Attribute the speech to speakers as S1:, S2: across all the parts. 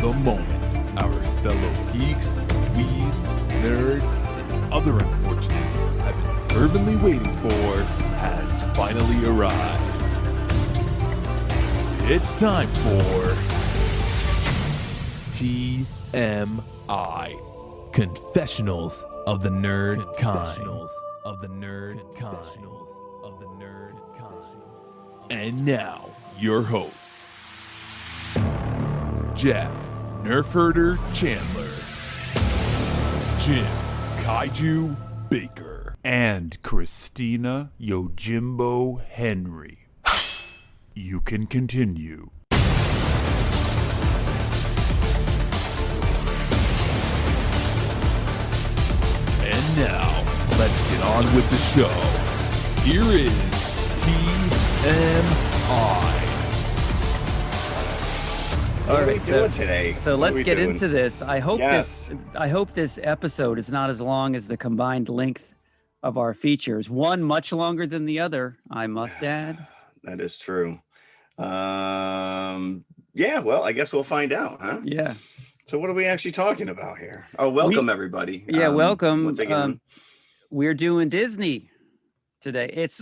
S1: The moment our fellow geeks, dweebs, nerds, and other unfortunates have been fervently waiting for has finally arrived. It's time for TMI, Confessionals of the Nerd Kind. And now, your hosts, Jeff Nerf Herder Chandler, Jim Kaiju Baker, and Christina Yojimbo Henry. You can continue. And now, let's get on with the show. Here is TMI.
S2: What are we doing today?
S3: So let's get into this. I hope
S2: Yes.
S3: this episode is not as long as the combined length of our features. One much longer than the other, I must add.
S2: That is true. Yeah, well, I guess we'll find out, huh?
S3: Yeah.
S2: So what are we actually talking about here? Oh, welcome everybody.
S3: Welcome.
S2: Once again.
S3: We're doing Disney today. It's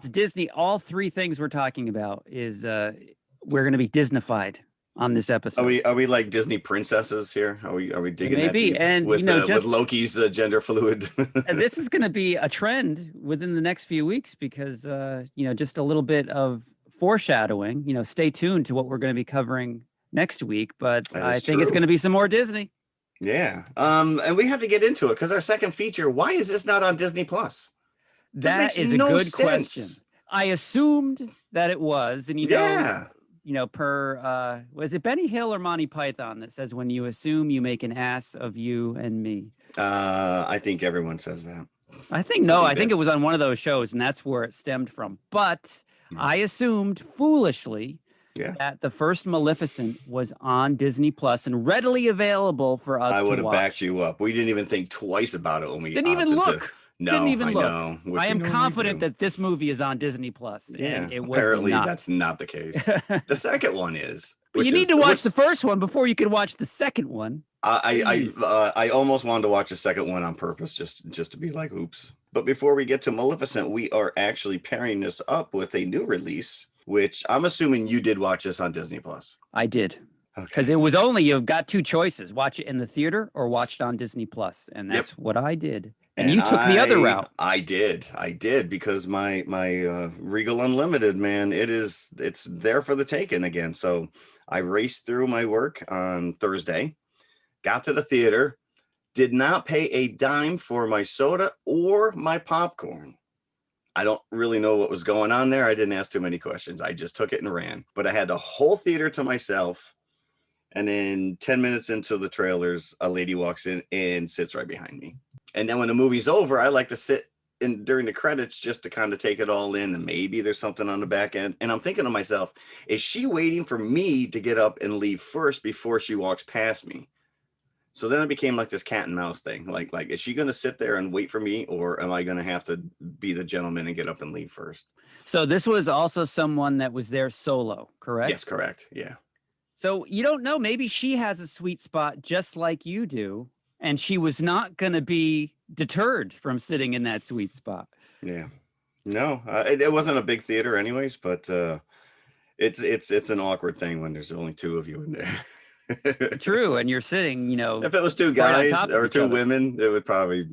S3: Disney. All three things we're talking about is we're going to be Disneyfied on this episode.
S2: Are we like Disney princesses here? Are we digging that
S3: Maybe.
S2: deep
S3: And
S2: with,
S3: just
S2: with Loki's gender fluid?
S3: and this is going to be a trend within the next few weeks because just a little bit of foreshadowing. Stay tuned to what we're going to be covering next week. But I think it's going to be some more Disney.
S2: Yeah. And we have to get into it because our second feature. Why is this not on Disney Plus?
S3: That is a good question. I assumed that it was, and was it Benny Hill or Monty Python that says, when you assume you make an ass of you and me?
S2: I think everyone says that.
S3: I think it was on one of those shows, and that's where it stemmed from. But I assumed foolishly that the first Maleficent was on Disney Plus and readily available for us to watch.
S2: I would have backed you up. We didn't even think twice about it when we
S3: didn't even look.
S2: Didn't even look.
S3: Know, I am confident that this movie is on Disney Plus, and it was
S2: apparently
S3: not.
S2: That's not the case. The second one is.
S3: But you need to watch the first one before you can watch the second one.
S2: I almost wanted to watch the second one on purpose, just to be like, oops. But before we get to Maleficent, we are actually pairing this up with a new release, which I'm assuming you did watch this on Disney Plus.
S3: I did. Because it was you've got two choices: watch it in the theater or watch it on Disney Plus, and that's what I did. And you took the other route.
S2: I did because my Regal Unlimited, man, it's there for the taking again. So I raced through my work on Thursday, got to the theater, did not pay a dime for my soda or my popcorn. I don't really know what was going on there. I didn't ask too many questions. I just took it and ran. But I had the whole theater to myself. And then 10 minutes into the trailers, a lady walks in and sits right behind me. And then when the movie's over, I like to sit in during the credits just to kind of take it all in. And maybe there's something on the back end. And I'm thinking to myself, is she waiting for me to get up and leave first before she walks past me? So then it became like this cat and mouse thing. Like, is she going to sit there and wait for me? Or am I going to have to be the gentleman and get up and leave first?
S3: So this was also someone that was there solo, correct?
S2: Yes, correct. Yeah.
S3: So you don't know. Maybe she has a sweet spot just like you do. And she was not going to be deterred from sitting in that sweet spot. Yeah.
S2: No, it wasn't a big theater anyways, but it's an awkward thing when there's only two of you in there.
S3: True. And you're sitting,
S2: if it was two guys or two women, it would probably,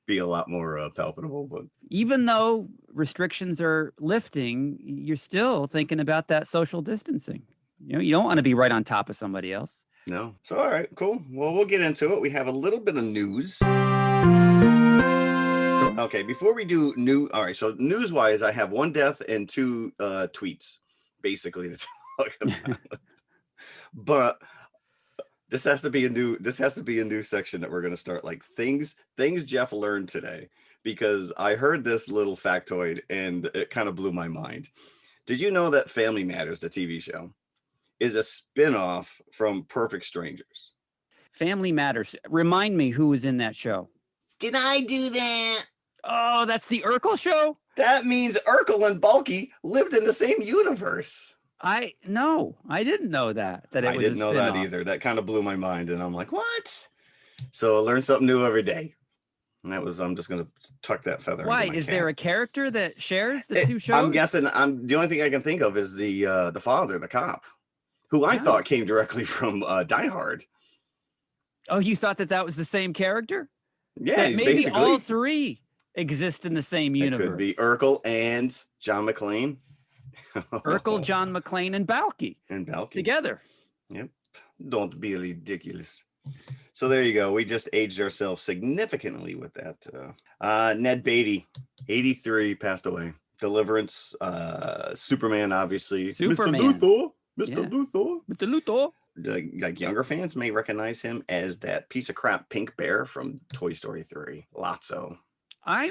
S2: be a lot more palpable. But
S3: even though restrictions are lifting, you're still thinking about that social distancing. You don't want to be right on top of somebody else.
S2: No. So, all right, cool. Well, we'll get into it. We have a little bit of news. Sure. Okay, before we do all right, so news-wise, I have one death and two tweets, basically, to talk about. But this has to be a new section that we're going to start, like things Jeff learned today, because I heard this little factoid and it kind of blew my mind. Did you know that Family Matters, the TV show, is a spin-off from Perfect Strangers?
S3: Family Matters. Remind me who was in that show.
S2: Did I do that?
S3: Oh, that's the Urkel show?
S2: That means Urkel and Bulky lived in the same universe.
S3: I didn't know that it was
S2: I didn't know that either. That kind of blew my mind, and I'm like, what? So I learn something new every day. And that was, I'm just going to tuck that feather.
S3: Why?
S2: Into my
S3: Is
S2: cap.
S3: there a character that shares the two shows?
S2: I'm guessing. The only thing I can think of is the father, the cop, who I thought came directly from Die Hard.
S3: Oh, you thought that was the same character?
S2: Yeah,
S3: that
S2: he's
S3: maybe
S2: basically
S3: all three exist in the same universe.
S2: It could be Urkel and John McClane.
S3: Urkel, John McClane, and Balky. Together.
S2: Yep. Don't be ridiculous. So there you go. We just aged ourselves significantly with that. Ned Beatty, 83, passed away. Deliverance, Superman, obviously.
S3: Superman.
S2: Mr. Luthor.
S3: Mr. Luthor.
S2: Like younger fans may recognize him as that piece of crap pink bear from Toy Story 3, Lotso.
S3: I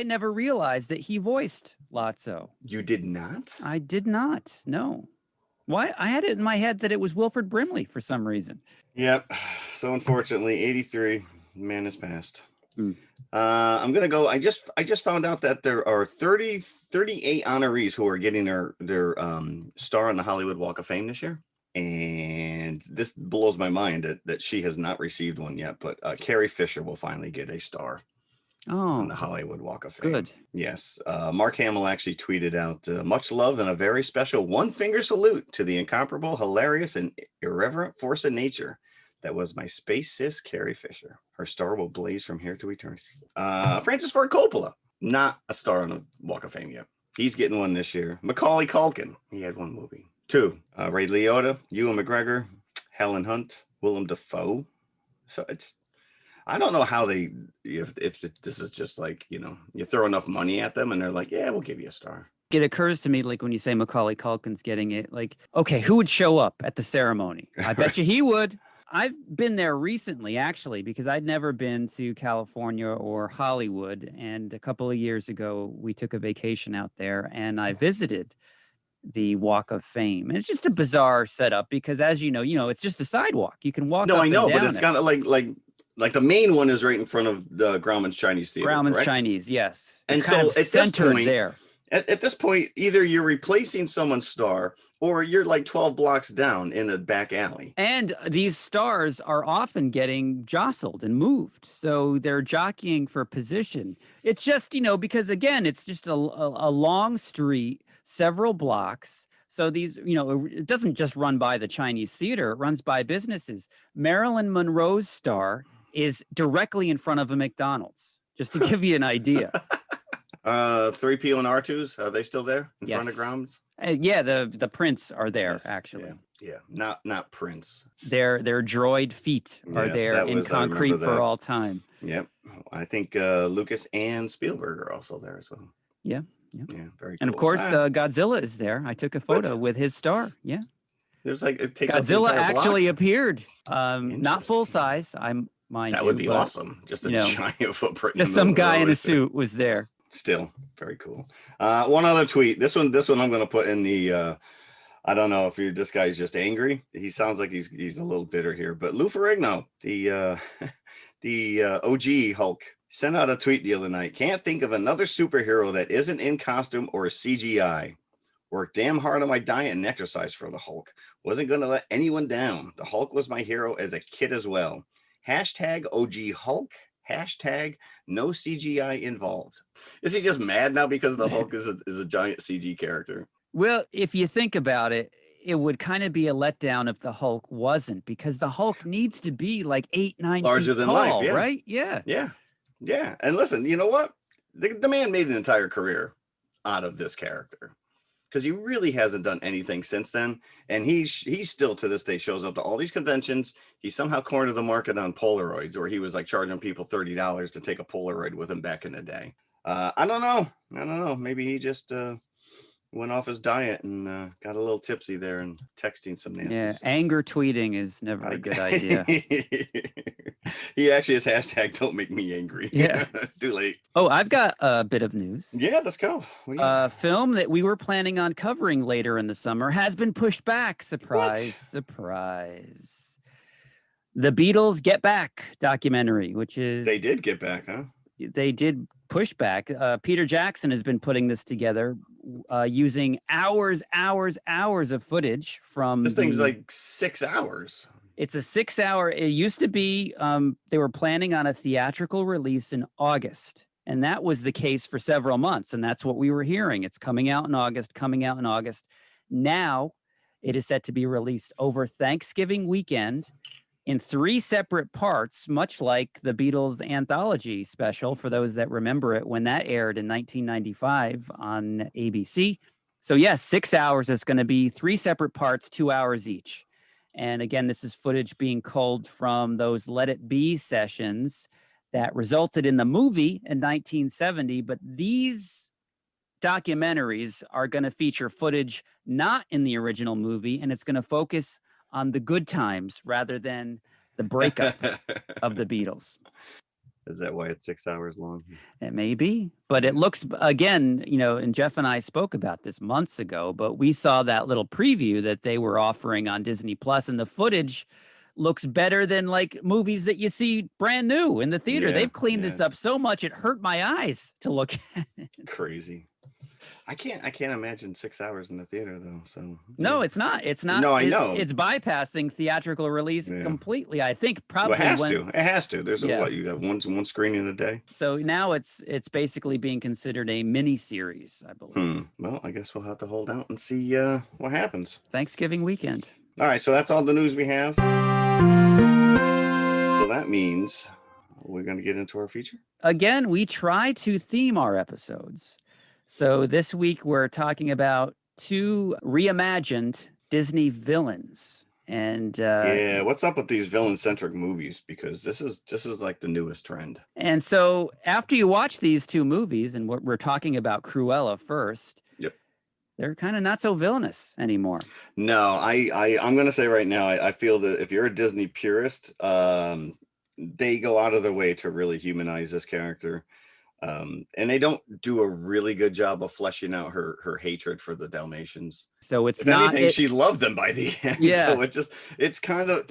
S3: never realized that he voiced Lotso.
S2: You did not?
S3: I did not. No. Why? I had it in my head that it was Wilford Brimley for some reason.
S2: Yep. So unfortunately, 83, man has passed. I'm gonna go. I just found out that there are 38 honorees who are getting their star on the Hollywood Walk of Fame this year. And this blows my mind that she has not received one yet, but Carrie Fisher will finally get a star on the Hollywood Walk of Fame.
S3: Good.
S2: Yes. Mark Hamill actually tweeted out, much love and a very special one-finger salute to the incomparable, hilarious, and irreverent force of nature that was my space sis, Carrie Fisher. Her star will blaze from here to eternity. Francis Ford Coppola, not a star on the Walk of Fame yet. He's getting one this year. Macaulay Culkin, he had one movie. 2, Ray Liotta, Ewan McGregor, Helen Hunt, Willem Dafoe. So I don't know how if this is just like, you throw enough money at them and they're like, yeah, we'll give you a star.
S3: It occurs to me, like when you say Macaulay Culkin's getting it, like, okay, who would show up at the ceremony? I bet you he would. I've been there recently, actually, because I'd never been to California or Hollywood. And a couple of years ago, we took a vacation out there and I visited the Walk of Fame. And it's just a bizarre setup because, as you know, it's just a sidewalk. You can walk.
S2: No, I know, but it's kind of like the main one is right in front of the Grauman's Chinese Theater.
S3: Grauman's
S2: correct?
S3: Chinese, yes.
S2: And
S3: it's kind
S2: so
S3: of centered there.
S2: At this point, either you're replacing someone's star or you're like 12 blocks down in a back alley. And
S3: these stars are often getting jostled and moved. So they're jockeying for position. It's just, because again, it's just a long street, several blocks. So these, it doesn't just run by the Chinese Theater, it runs by businesses. Marilyn Monroe's star is directly in front of a McDonald's, just to give you an idea.
S2: 3PO and R2s, are they still there in front of Grauman's?
S3: Yeah, the prints are there, actually.
S2: Yeah, not Prince.
S3: Their droid feet are there in concrete for all time.
S2: Yep. I think Lucas and Spielberg are also there as well.
S3: Yeah.
S2: Yeah, very cool.
S3: And of course, Godzilla is there. I took a photo with his star. Yeah.
S2: There's it takes
S3: Godzilla actually appeared. Not full size. That
S2: would be awesome. Just a giant footprint.
S3: Just some guy in a suit was there.
S2: Still very cool. One other tweet. This one I'm going to put in the. I don't know if this guy's just angry. He sounds like he's a little bitter here. But Lou Ferrigno, the OG Hulk, sent out a tweet the other night. Can't think of another superhero that isn't in costume or CGI. Worked damn hard on my diet and exercise for the Hulk. Wasn't going to let anyone down. The Hulk was my hero as a kid as well. Hashtag OG Hulk. Hashtag no CGI involved. Is he just mad now because the Hulk is a giant CG character?
S3: Well, if you think about it, it would kind of be a letdown if the Hulk wasn't, because the Hulk needs to be like 8-9
S2: larger
S3: feet
S2: than
S3: tall,
S2: life, yeah.
S3: Right? Yeah.
S2: And listen, you know what? The man made an entire career out of this character because he really hasn't done anything since then. And he's still to this day shows up to all these conventions. He somehow cornered the market on Polaroids, where he was like charging people $30 to take a Polaroid with him back in the day. I don't know. Maybe he just went off his diet and got a little tipsy there and texting some nasty stuff.
S3: Anger tweeting is never a good idea.
S2: He actually has hashtag don't make me angry.
S3: Yeah.
S2: Too late.
S3: Oh, I've got a bit of news.
S2: Yeah, let's go.
S3: A film that we were planning on covering later in the summer has been pushed back. Surprise, surprise. The Beatles Get Back documentary, which is...
S2: They did get back, huh?
S3: They did pushback. Peter Jackson has been putting this together using hours of footage from
S2: this thing's like 6 hours.
S3: It's a 6-hour. It used to be they were planning on a theatrical release in August, and that was the case for several months, and that's what we were hearing. It's coming out in August. Now it is set to be released over Thanksgiving weekend in 3 separate parts, much like the Beatles anthology special, for those that remember it, when that aired in 1995 on ABC. So yes, 6 hours. It's going to be 3 separate parts, 2 hours each. And again, this is footage being culled from those Let It Be sessions that resulted in the movie in 1970. But these documentaries are going to feature footage not in the original movie, and it's going to focus on the good times rather than the breakup of the Beatles.
S2: Is that why it's 6 hours long?
S3: It may be, but it looks, again, and Jeff and I spoke about this months ago, but we saw that little preview that they were offering on Disney Plus, and the footage looks better than like movies that you see brand new in the theater. They've cleaned this up so much it hurt my eyes to look at it.
S2: Crazy. I can't imagine 6 hours in the theater though. So
S3: no, it's not.
S2: No, I know.
S3: It's bypassing theatrical release completely. I think probably
S2: it has to. There's what you got one screening a day.
S3: So now it's basically being considered a mini series, I believe.
S2: Well, I guess we'll have to hold out and see what happens.
S3: Thanksgiving weekend.
S2: All right, so that's all the news we have. So that means we're going to get into our feature.
S3: Again, we try to theme our episodes. So this week we're talking about 2 reimagined Disney villains. And
S2: what's up with these villain-centric movies? Because this is like the newest trend.
S3: And so after you watch these 2 movies, and we're talking about Cruella first, they're kind of not so villainous anymore. No,
S2: I'm going to say right now, I feel that if you're a Disney purist, they go out of their way to really humanize this character. And they don't do a really good job of fleshing out her hatred for the Dalmatians.
S3: So it's
S2: if
S3: not
S2: anything, she loved them by the end.
S3: Yeah.
S2: So it's kind of,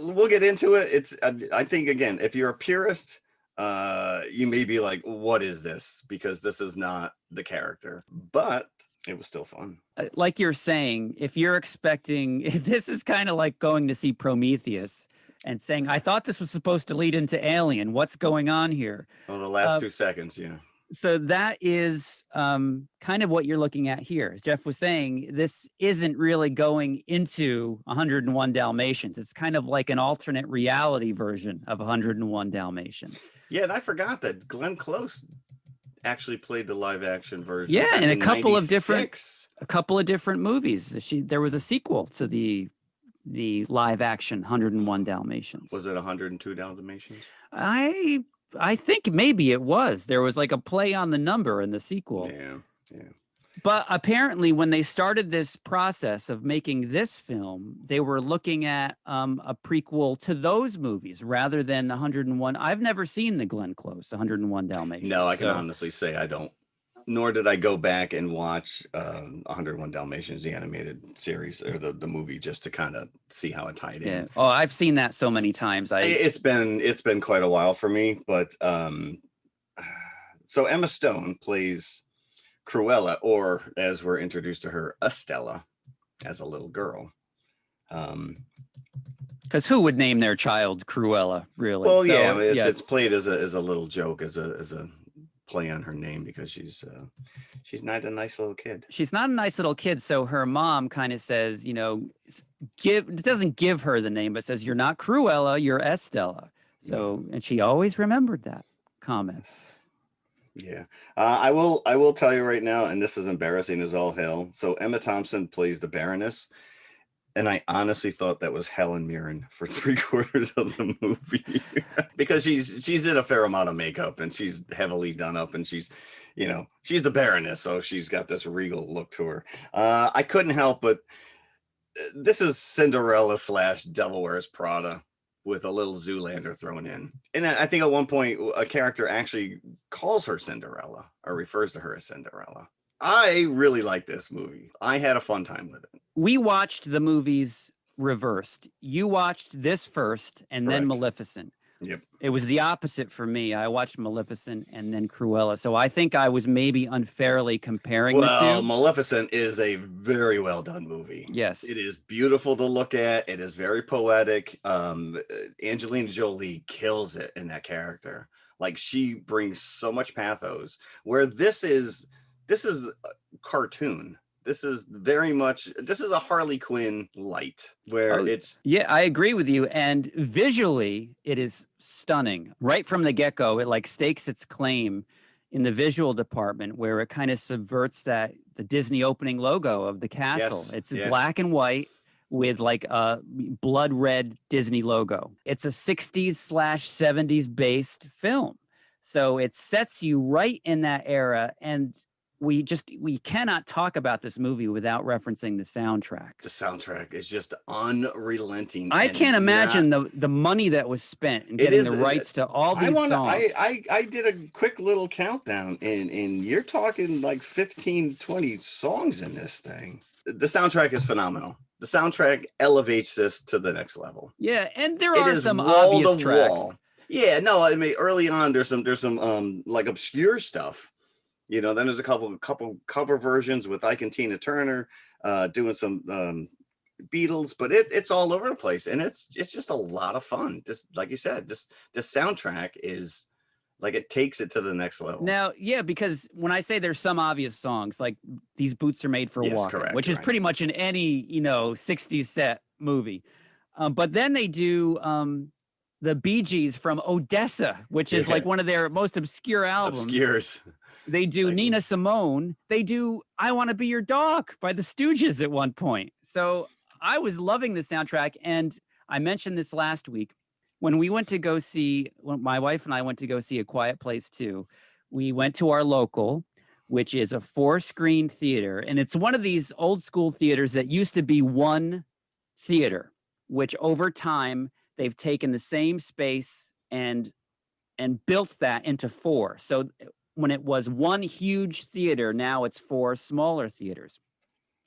S2: we'll get into it. I think again, if you're a purist, you may be like, what is this? Because this is not the character, but it was still fun.
S3: Like you're saying, if you're expecting, this is kind of like going to see Prometheus and saying, I thought this was supposed to lead into Alien. What's going on here?
S2: Well, the last 2 seconds, yeah.
S3: So that is kind of what you're looking at here. As Jeff was saying, this isn't really going into 101 Dalmatians. It's kind of like an alternate reality version of 101 Dalmatians.
S2: Yeah, and I forgot that Glenn Close actually played the live action version.
S3: Yeah, in a couple
S2: 96.
S3: of different movies. There was a sequel to the live action 101 Dalmatians.
S2: Was it 102 Dalmatians?
S3: I think maybe it was. There was like a play on the number in the sequel.
S2: Yeah.
S3: But apparently when they started this process of making this film, they were looking at a prequel to those movies rather than 101. I've never seen the Glenn Close 101 Dalmatians.
S2: No, I can honestly say I don't. Nor did I go back and watch 101 Dalmatians, the animated series or the movie, just to kind of see how it tied in.
S3: Yeah. Oh, I've seen that so many times.
S2: It's been quite a while for me, but so Emma Stone plays Cruella, or as we're introduced to her, Estella, as a little girl.
S3: Because who would name their child Cruella, really?
S2: Well, so, it's played as a little joke, as a play on her name, because she's not a nice little kid.
S3: She's not a nice little kid. So her mom kind of says, doesn't give her the name, but says, you're not Cruella, you're Estella. So, and she always remembered that comment.
S2: Yeah. I will tell you right now, and this is embarrassing as all hell. So Emma Thompson plays the Baroness. And I honestly thought that was Helen Mirren for 3/4 of the movie because she's in a fair amount of makeup and she's heavily done up and she's the Baroness. So she's got this regal look to her. I couldn't help but this is Cinderella / Devil Wears Prada with a little Zoolander thrown in. And I think at one point a character actually calls her Cinderella or refers to her as Cinderella. I really like this movie. I had a fun time with it.
S3: We watched the movies reversed. You watched this first and then Maleficent.
S2: Yep.
S3: It was the opposite for me. I watched Maleficent and then Cruella. So I think I was maybe unfairly comparing the
S2: Well,
S3: two.
S2: Maleficent is a very well done movie.
S3: Yes.
S2: It is beautiful to look at. It is very poetic. Angelina Jolie kills it in that character. Like, she brings so much pathos. Where this is a cartoon. This is a Harley Quinn light, where it's
S3: Yeah, I agree with you. And visually, it is stunning. Right from the get-go, it like stakes its claim in the visual department, where it kind of subverts the Disney opening logo of the castle.
S2: Yes,
S3: It's
S2: yeah.
S3: black and white with like a blood red Disney logo. It's a 60s/70s based film. So it sets you right in that era. And we cannot talk about this movie without referencing the soundtrack.
S2: The soundtrack is just unrelenting.
S3: I
S2: and
S3: can't imagine
S2: not-
S3: the money that was spent in
S2: It
S3: getting
S2: is,
S3: the rights to all these songs.
S2: I did a quick little countdown, and you're talking like 15, 20 songs in this thing. The soundtrack is phenomenal. The soundtrack elevates this to the next level.
S3: Yeah, and there
S2: It
S3: are
S2: is
S3: some
S2: wall
S3: obvious
S2: to
S3: tracks.
S2: wall. Yeah, no, I mean, early on there's some like obscure stuff. You know, then there's a couple cover versions with Ike and Tina Turner doing some Beatles, but it's all over the place, and it's just a lot of fun. Just like you said, the soundtrack is like, it takes it to the next level.
S3: Now, yeah, because when I say there's some obvious songs, like These Boots Are Made for
S2: Yes,
S3: Walking,
S2: correct,
S3: which is
S2: right.
S3: pretty much in any 60s set movie, but then they do the Bee Gees from Odessa, which is like one of their most obscure albums.
S2: Obscures.
S3: They do Nina Simone. They do I Want to Be Your Dog by the Stooges at one point. So I was loving the soundtrack. And I mentioned this last week when my wife and I went to go see A Quiet Place 2. We went to our local, which is a 4-screen theater. And it's one of these old school theaters that used to be one theater, which over time they've taken the same space and built that into 4. So when it was one huge theater, now it's 4 smaller theaters.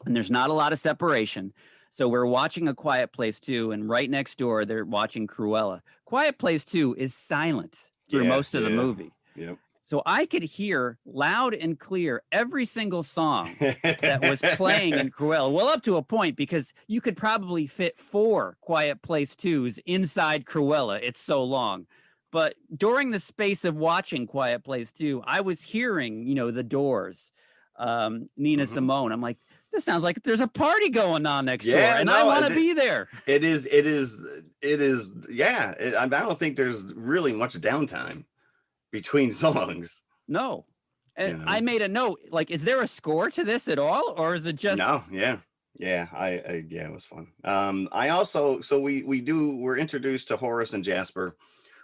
S3: And there's not a lot of separation. So we're watching A Quiet Place 2, and right next door, they're watching Cruella. Quiet Place 2 is silent through most of the movie.
S2: Yep.
S3: So I could hear loud and clear every single song that was playing in Cruella. Well, up to a point, because you could probably fit 4 Quiet Place 2s inside Cruella. It's so long. But during the space of watching Quiet Place 2, I was hearing, the Doors, Nina Simone. I'm like, this sounds like there's a party going on next door, and I want to be there.
S2: It is. Yeah. I don't think there's really much downtime between songs.
S3: No. And I made a note, like, is there a score to this at all? Or is it just...
S2: No, yeah. Yeah, it was fun. We're introduced to Horace and Jasper,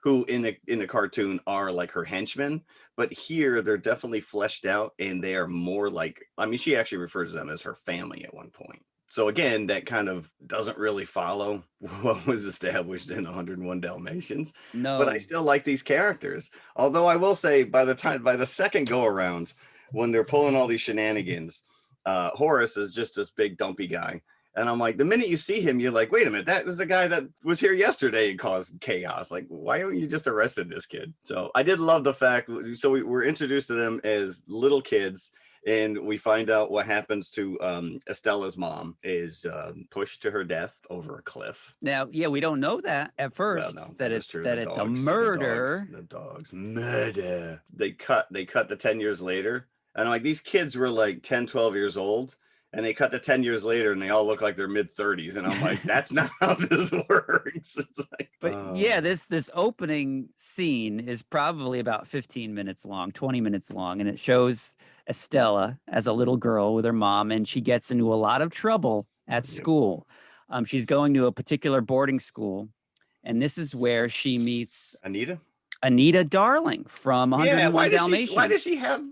S2: who in the cartoon are like her henchmen, but here they're definitely fleshed out, and they are more like, she actually refers to them as her family at one point. So again, that kind of doesn't really follow what was established in 101 Dalmatians.
S3: No.
S2: But I still like these characters. Although I will say, by the second go around, when they're pulling all these shenanigans, Horace is just this big dumpy guy. And I'm like, the minute you see him, you're like, wait a minute, that was the guy that was here yesterday and caused chaos. Like, why haven't you just arrested this kid? So I did love the fact. So we were introduced to them as little kids, and we find out what happens to Estella's mom is pushed to her death over a cliff.
S3: Now, yeah, we don't know that at first,
S2: Well, no,
S3: that
S2: is
S3: it's
S2: true.
S3: that
S2: The
S3: it's
S2: dogs,
S3: a murder.
S2: The dogs murder. They cut the 10 years later. And I'm like, these kids were like 10, 12 years old. And they cut to 10 years later, and they all look like they're mid-30s. And I'm like, that's not how this works. It's like,
S3: But yeah, this opening scene is probably about 15 minutes long, 20 minutes long. And it shows Estella as a little girl with her mom, and she gets into a lot of trouble at school. She's going to a particular boarding school, and this is where she meets Anita Darling from 101 Dalmatians.
S2: Why does she have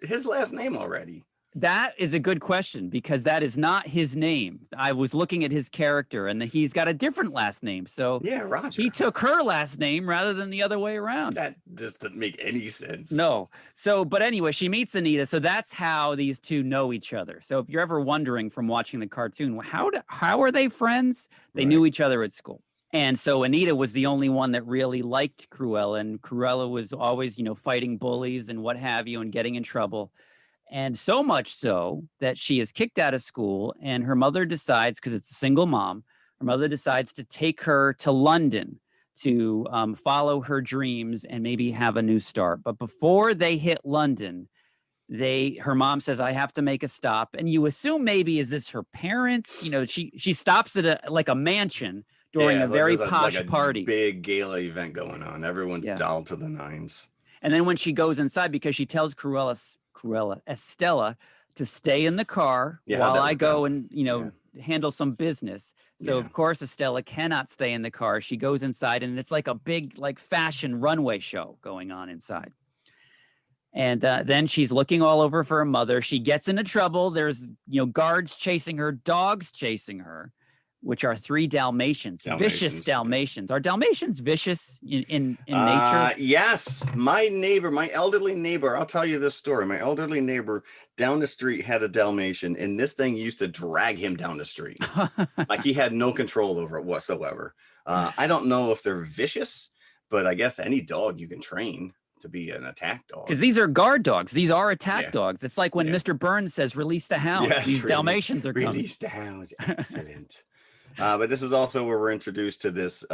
S2: his last name already?
S3: That is a good question, because that is not his name. I was looking at his character, and he's got a different last name. So
S2: yeah, Roger.
S3: He took her last name rather than the other way around.
S2: That just doesn't make any sense.
S3: No. So, but anyway, she meets Anita. So that's how these two know each other. So if you're ever wondering from watching the cartoon, how are they friends? They knew each other at school. And so Anita was the only one that really liked Cruella, and Cruella was always, fighting bullies and what have you and getting in trouble. And so much so that she is kicked out of school, and her mother decides, because it's a single mom, her mother decides to take her to London to follow her dreams and maybe have a new start. But before they hit London, her mom says, I have to make a stop. And you assume maybe, is this her parents? She stops at a mansion during a very posh party.
S2: Big gala event going on. Everyone's dolled to the nines. And
S3: then when she goes inside, because she tells Estella to stay in the car while I go and, handle some business. So of course, Estella cannot stay in the car. She goes inside, and it's like a big, fashion runway show going on inside. And then she's looking all over for her mother. She gets into trouble. There's, guards chasing her, dogs chasing her, which are 3 Dalmatians, vicious Dalmatians. Are Dalmatians vicious in nature?
S2: Yes. My elderly neighbor, I'll tell you this story. My elderly neighbor down the street had a Dalmatian, and this thing used to drag him down the street. Like he had no control over it whatsoever. I don't know if they're vicious, but I guess any dog you can train to be an attack dog.
S3: Because these are guard dogs. These are attack dogs. It's like when Mr. Burns says, release the hounds.
S2: Yes,
S3: these Dalmatians are coming.
S2: Release the hounds. Excellent. But this is also where we're introduced to this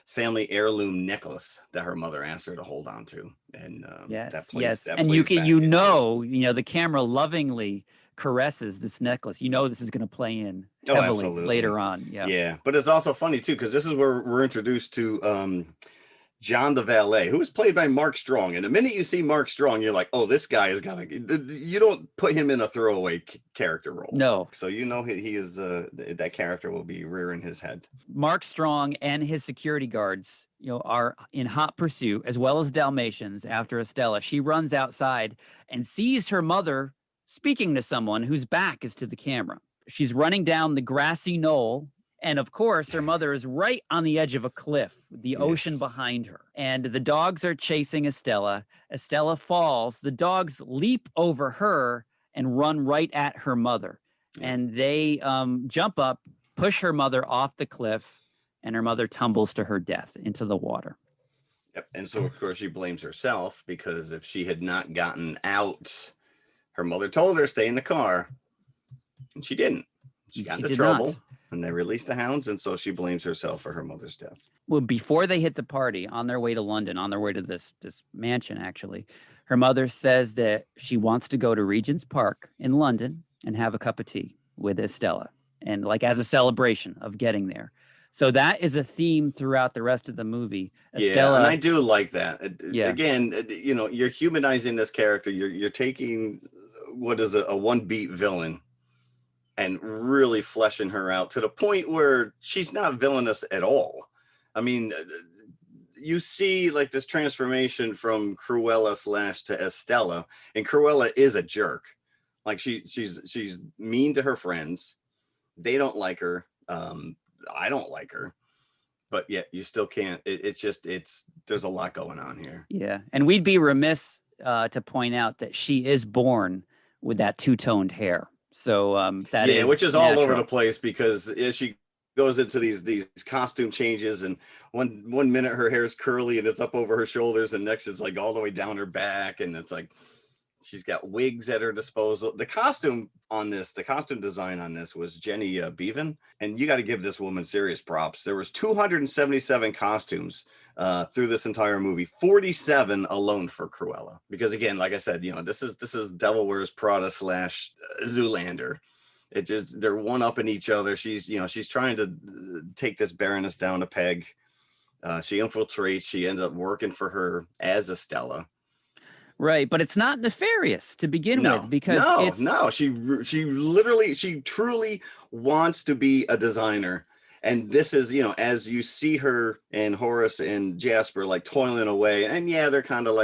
S2: family heirloom necklace that her mother asked her to hold on to. And
S3: and the camera lovingly caresses this necklace. This is going to play in heavily later on.
S2: Yeah. But it's also funny too, because this is where we're introduced to John the valet, who was played by Mark Strong. And the minute you see Mark Strong, you're like, oh, this guy is gonna. You don't put him in a throwaway character role.
S3: No.
S2: So he is that character will be rearing his head.
S3: Mark Strong and his security guards, are in hot pursuit, as well as Dalmatians, after Estella. She runs outside and sees her mother speaking to someone whose back is to the camera. She's running down the grassy knoll. And of course, her mother is right on the edge of a cliff, the ocean behind her. And the dogs are chasing Estella. Estella falls. The dogs leap over her and run right at her mother. And they jump up, push her mother off the cliff, and her mother tumbles to her death into the water.
S2: Yep. And so, of course, she blames herself, because if she had not gotten out, her mother told her to stay in the car, and she didn't. She got into trouble. Not. And they released the hounds, and so she blames herself for her mother's death.
S3: Well, before they hit the party, on their way to London, on their way to this mansion, actually, her mother says that she wants to go to Regent's Park in London and have a cup of tea with Estella, and as a celebration of getting there. So that is a theme throughout the rest of the movie. Estella,
S2: and I do like that. Again, you're humanizing this character. You're taking what is a one-beat villain and really fleshing her out to the point where she's not villainous at all. I mean, you see this transformation from Cruella / to Estella, and Cruella is a jerk. She's mean to her friends. They don't like her. I don't like her, but yet you still can't. There's a lot going on here.
S3: Yeah. And we'd be remiss to point out that she is born with that two-toned hair. So which is all over the place, because as she goes into these costume changes, and one minute her hair is curly and it's up over her shoulders, and next it's all the way down her back, and it's she's got wigs at her disposal. The costume design on this was Jenny Bevan, and you got to give this woman serious props. There was 277 costumes through this entire movie, 47 alone for Cruella. Because again, like I said, this is Devil Wears Prada / Zoolander. They're one up in each other. She's trying to take this Baroness down a peg. She infiltrates. She ends up working for her as Estella. Right, but it's not nefarious to begin with, because she truly wants to be a designer. And this is, as you see her and Horace and Jasper toiling away, and they're kind of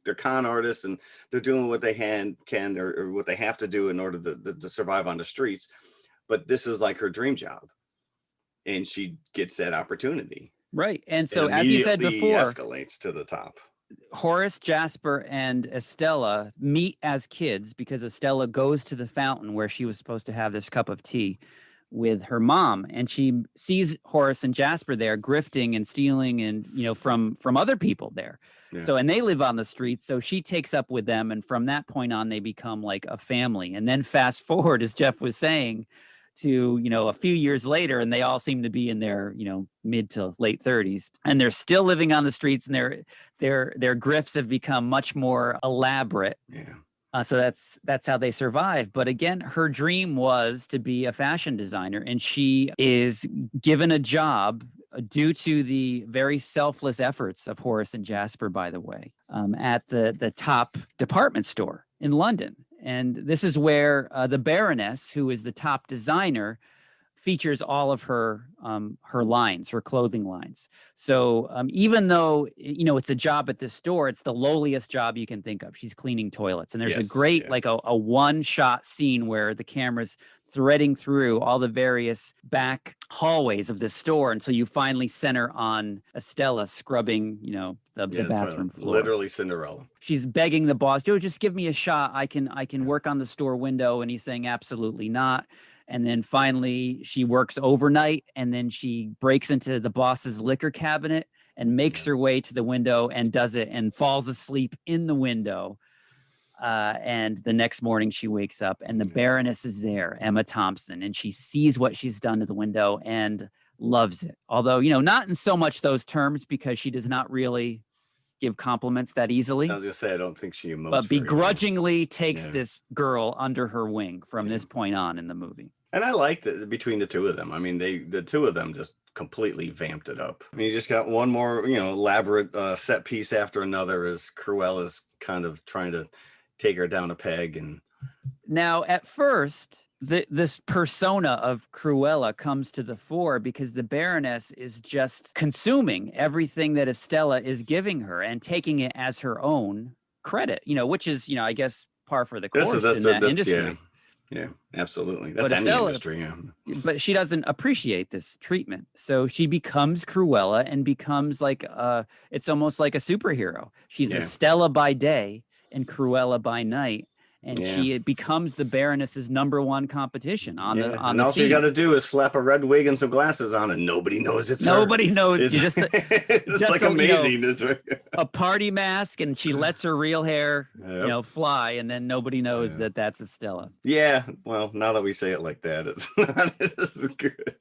S3: they're con artists, and they're doing what they can or what they have to do in order to survive on the streets. But this is her dream job, and she gets that opportunity. Right, and so as you said before,
S2: escalates to the top.
S3: Horace, Jasper, and Estella meet as kids because Estella goes to the fountain where she was supposed to have this cup of tea with her mom, and she sees Horace and Jasper there grifting and stealing and, from other people there.
S2: Yeah.
S3: So, and they live on the streets. So she takes up with them. And from that point on, they become like a family. And then fast forward, as Jeff was saying, to, a few years later, and they all seem to be in their, mid to late 30s, and they're still living on the streets, and their grifts have become much more elaborate.
S2: Yeah.
S3: So that's how they survive. But again, her dream was to be a fashion designer, and she is given a job due to the very selfless efforts of Horace and Jasper, by the way, at the top department store in London. And this is where the Baroness, who is the top designer, features all of her lines, her clothing lines. So even though, it's a job at this store, it's the lowliest job you can think of. She's cleaning toilets. And there's a great, like a one-shot scene where the camera's threading through all the various back hallways of this store until you finally center on Estella scrubbing, the bathroom floor.
S2: Literally Cinderella.
S3: She's begging the boss, Joe, just give me a shot. I can work on the store window. And he's saying, absolutely not. And then finally she works overnight, and then she breaks into the boss's liquor cabinet and makes her way to the window and does it and falls asleep in the window. And the next morning she wakes up and the Baroness is there, Emma Thompson, and she sees what she's done to the window and loves it. Although, not in so much those terms, because she does not really give compliments that easily.
S2: I was gonna say, I don't think she emotes.
S3: But begrudgingly takes this girl under her wing from this point on in the movie.
S2: And I like that between the two of them. I mean, the two of them just completely vamped it up. I mean, you just got one more, elaborate set piece after another as Cruella's kind of trying to take her down a peg. And
S3: now, at first, this persona of Cruella comes to the fore because the Baroness is just consuming everything that Estella is giving her and taking it as her own credit, which is, I guess, par for the course in that industry.
S2: Yeah, absolutely. That's any industry. Yeah.
S3: But she doesn't appreciate this treatment. So she becomes Cruella and becomes like, it's almost like a superhero. She's Estella by day and Cruella by night. And she becomes the Baroness's #1 competition on the
S2: and all you got to do is slap a red wig and some glasses on, and nobody knows it's
S3: nobody
S2: her.
S3: knows.
S2: It's,
S3: just
S2: it's like amazing.
S3: A party mask, and she lets her real hair, fly, and then nobody knows that that's Estella.
S2: Yeah. Well, now that we say it like that, it's not as good.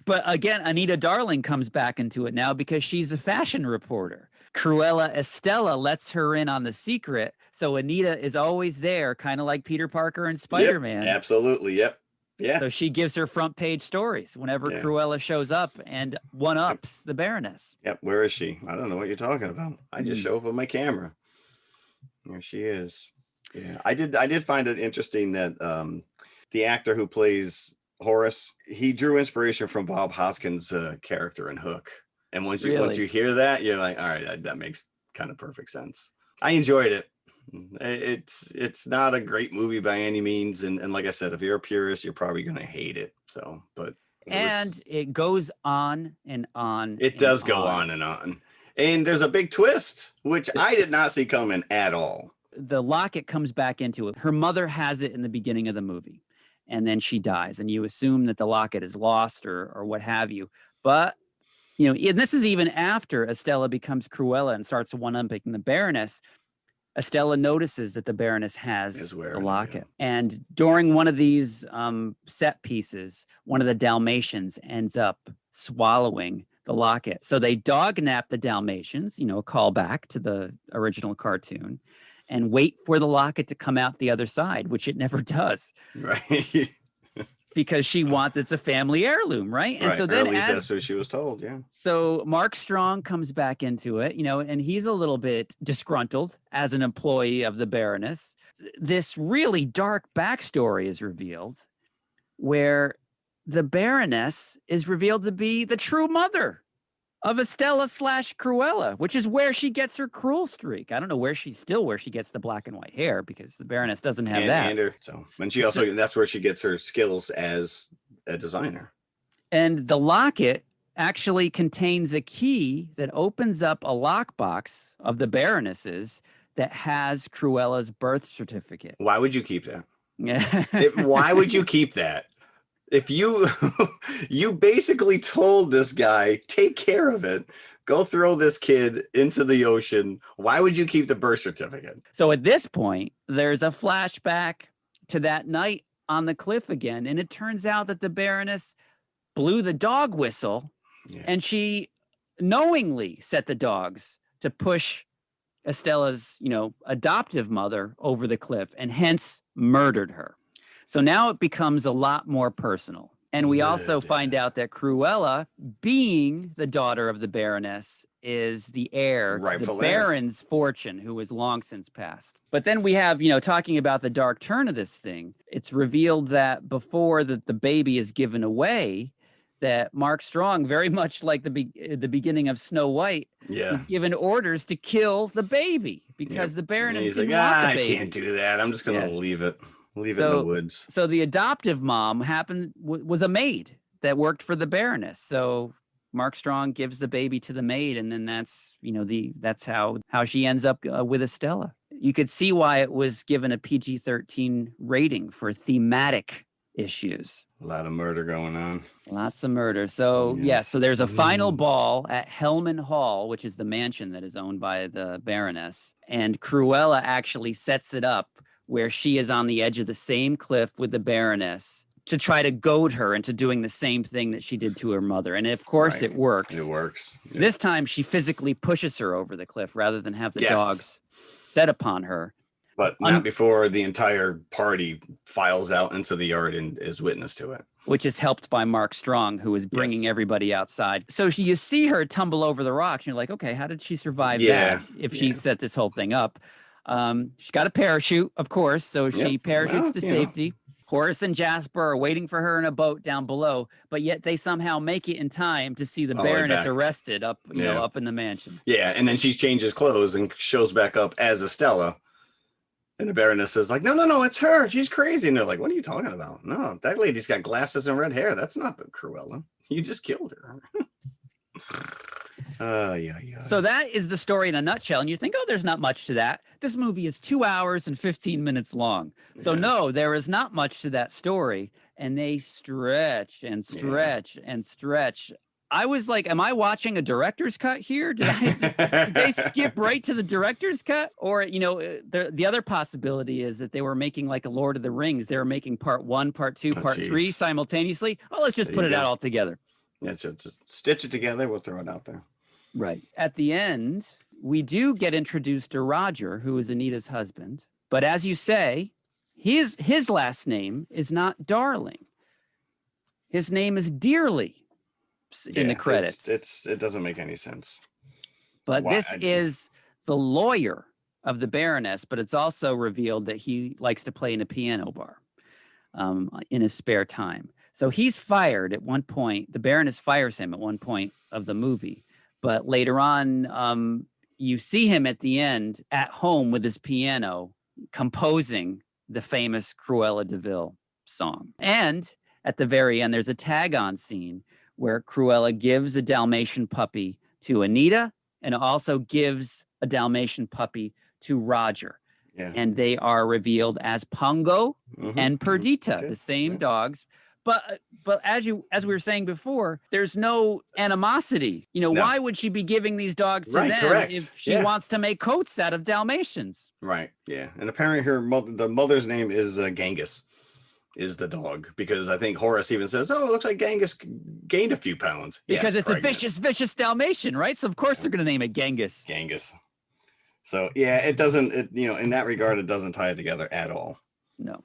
S3: But again, Anita Darling comes back into it now because she's a fashion reporter. Cruella Estella lets her in on the secret. So Anita is always there, kind of like Peter Parker and Spider-Man.
S2: Yep, absolutely. Yep. Yeah.
S3: So she gives her front page stories whenever Cruella shows up and one-ups the Baroness.
S2: Yep. Where is she? I don't know what you're talking about. I just show up with my camera. There she is. Yeah. I did find it interesting that the actor who plays Horace, he drew inspiration from Bob Hoskins' character in Hook. And once you hear that, you're like, all right, that makes kind of perfect sense. I enjoyed it. It's not a great movie by any means, and like I said, if you're a purist, you're probably gonna hate it. So, but
S3: it goes on and on.
S2: It does go on and on, and there's a big twist which I did not see coming at all.
S3: The locket comes back into it. Her mother has it in the beginning of the movie, and then she dies, and you assume that the locket is lost or what have you, but. And this is even after Estella becomes Cruella and starts one-upping the Baroness. Estella notices that the Baroness has the locket. And during one of these set pieces, one of the Dalmatians ends up swallowing the locket. So they dog-nap the Dalmatians, a callback to the original cartoon, and wait for the locket to come out the other side, which it never does.
S2: Right.
S3: Because she wants, it's a family heirloom, right? And so then,
S2: at least that's what she was told, yeah.
S3: So Mark Strong comes back into it, and he's a little bit disgruntled as an employee of the Baroness. This really dark backstory is revealed, where the Baroness is revealed to be the true mother of Estella / Cruella, which is where she gets her cruel streak. I don't know where she gets the black and white hair, because the Baroness doesn't have that.
S2: And she also, that's where she gets her skills as a designer.
S3: And the locket actually contains a key that opens up a lockbox of the Baroness's that has Cruella's birth certificate.
S2: Why would you keep that? Why would you keep that? If you you basically told this guy, take care of it, go throw this kid into the ocean, why would you keep the birth certificate?
S3: So at this point, there's a flashback to that night on the cliff again. And it turns out that the Baroness blew the dog whistle, and she knowingly set the dogs to push Estella's, adoptive mother over the cliff, and hence murdered her. So now it becomes a lot more personal. And we also find out that Cruella, being the daughter of the Baroness, is the heir to the Baron's fortune, who is long since passed. But then we have, talking about the dark turn of this thing, it's revealed that before the baby is given away, that Mark Strong, very much like the beginning of Snow White, is given orders to kill the baby because the Baroness didn't want the baby.
S2: I can't do that. I'm just going to leave it. Leave it in the woods.
S3: So the adoptive mom was a maid that worked for the Baroness. So Mark Strong gives the baby to the maid, and then that's how she ends up with Estella. You could see why it was given a PG-13 rating for thematic issues.
S2: A lot of murder going on.
S3: Lots of murder. So so there's a final ball at Hellman Hall, which is the mansion that is owned by the Baroness, and Cruella actually sets it up where she is on the edge of the same cliff with the Baroness to try to goad her into doing the same thing that she did to her mother. And of course it works.
S2: It works. Yeah.
S3: This time she physically pushes her over the cliff rather than have the dogs set upon her.
S2: But not before the entire party files out into the yard and is witness to it.
S3: Which is helped by Mark Strong, who is bringing everybody outside. So you see her tumble over the rocks, and you're like, okay, how did she survive that if she set this whole thing up? She got a parachute, of course, so she parachutes to safety. Horace and Jasper are waiting for her in a boat down below, but yet they somehow make it in time to see the Baroness arrested up in the mansion. Yeah,
S2: and then she changes clothes and shows back up as Estella. And the Baroness is like, no, it's her. She's crazy. And they're like, what are you talking about? No, that lady's got glasses and red hair. That's not the Cruella. You just killed her.
S3: So that is the story in a nutshell. And you think, there's not much to that. This movie is 2 hours and 15 minutes long. So no, there is not much to that story. And they stretch and stretch and stretch. I was like, am I watching a director's cut here? Did they skip right to the director's cut? Or, the other possibility is that they were making like a Lord of the Rings. They were making part 1, part 2, part 3 simultaneously. Let's just put it out all together.
S2: Yeah, just stitch it together. We'll throw it out there.
S3: Right. At the end, we do get introduced to Roger, who is Anita's husband. But as you say, his last name is not Darling. His name is Dearly in the credits.
S2: It doesn't make any sense.
S3: But this is the lawyer of the Baroness, but it's also revealed that he likes to play in a piano bar in his spare time. So he's fired at one point. The Baroness fires him at one point of the movie. But later on, you see him at the end at home with his piano composing the famous Cruella de Vil song. And at the very end, there's a tag-on scene where Cruella gives a Dalmatian puppy to Anita and also gives a Dalmatian puppy to Roger. Yeah. And they are revealed as Pongo and Perdita, the same dogs. But as we were saying before, there's no animosity. Why would she be giving these dogs to them if she wants to make coats out of Dalmatians?
S2: Right. Yeah. And apparently the mother's name is Genghis. Is the dog, because I think Horace even says, it looks like Genghis gained a few pounds.
S3: Because it's pregnant. A vicious Dalmatian, right? So of course they're going to name it Genghis.
S2: So it doesn't, in that regard, it doesn't tie it together at all.
S3: No.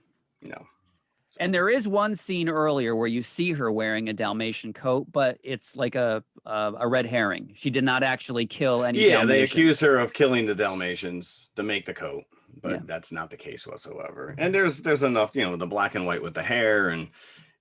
S3: And there is one scene earlier where you see her wearing a Dalmatian coat, but it's like a red herring. She did not actually kill any Dalmatians.
S2: They accuse her of killing the Dalmatians to make the coat. But that's not the case whatsoever. And there's enough, the black and white with the hair, and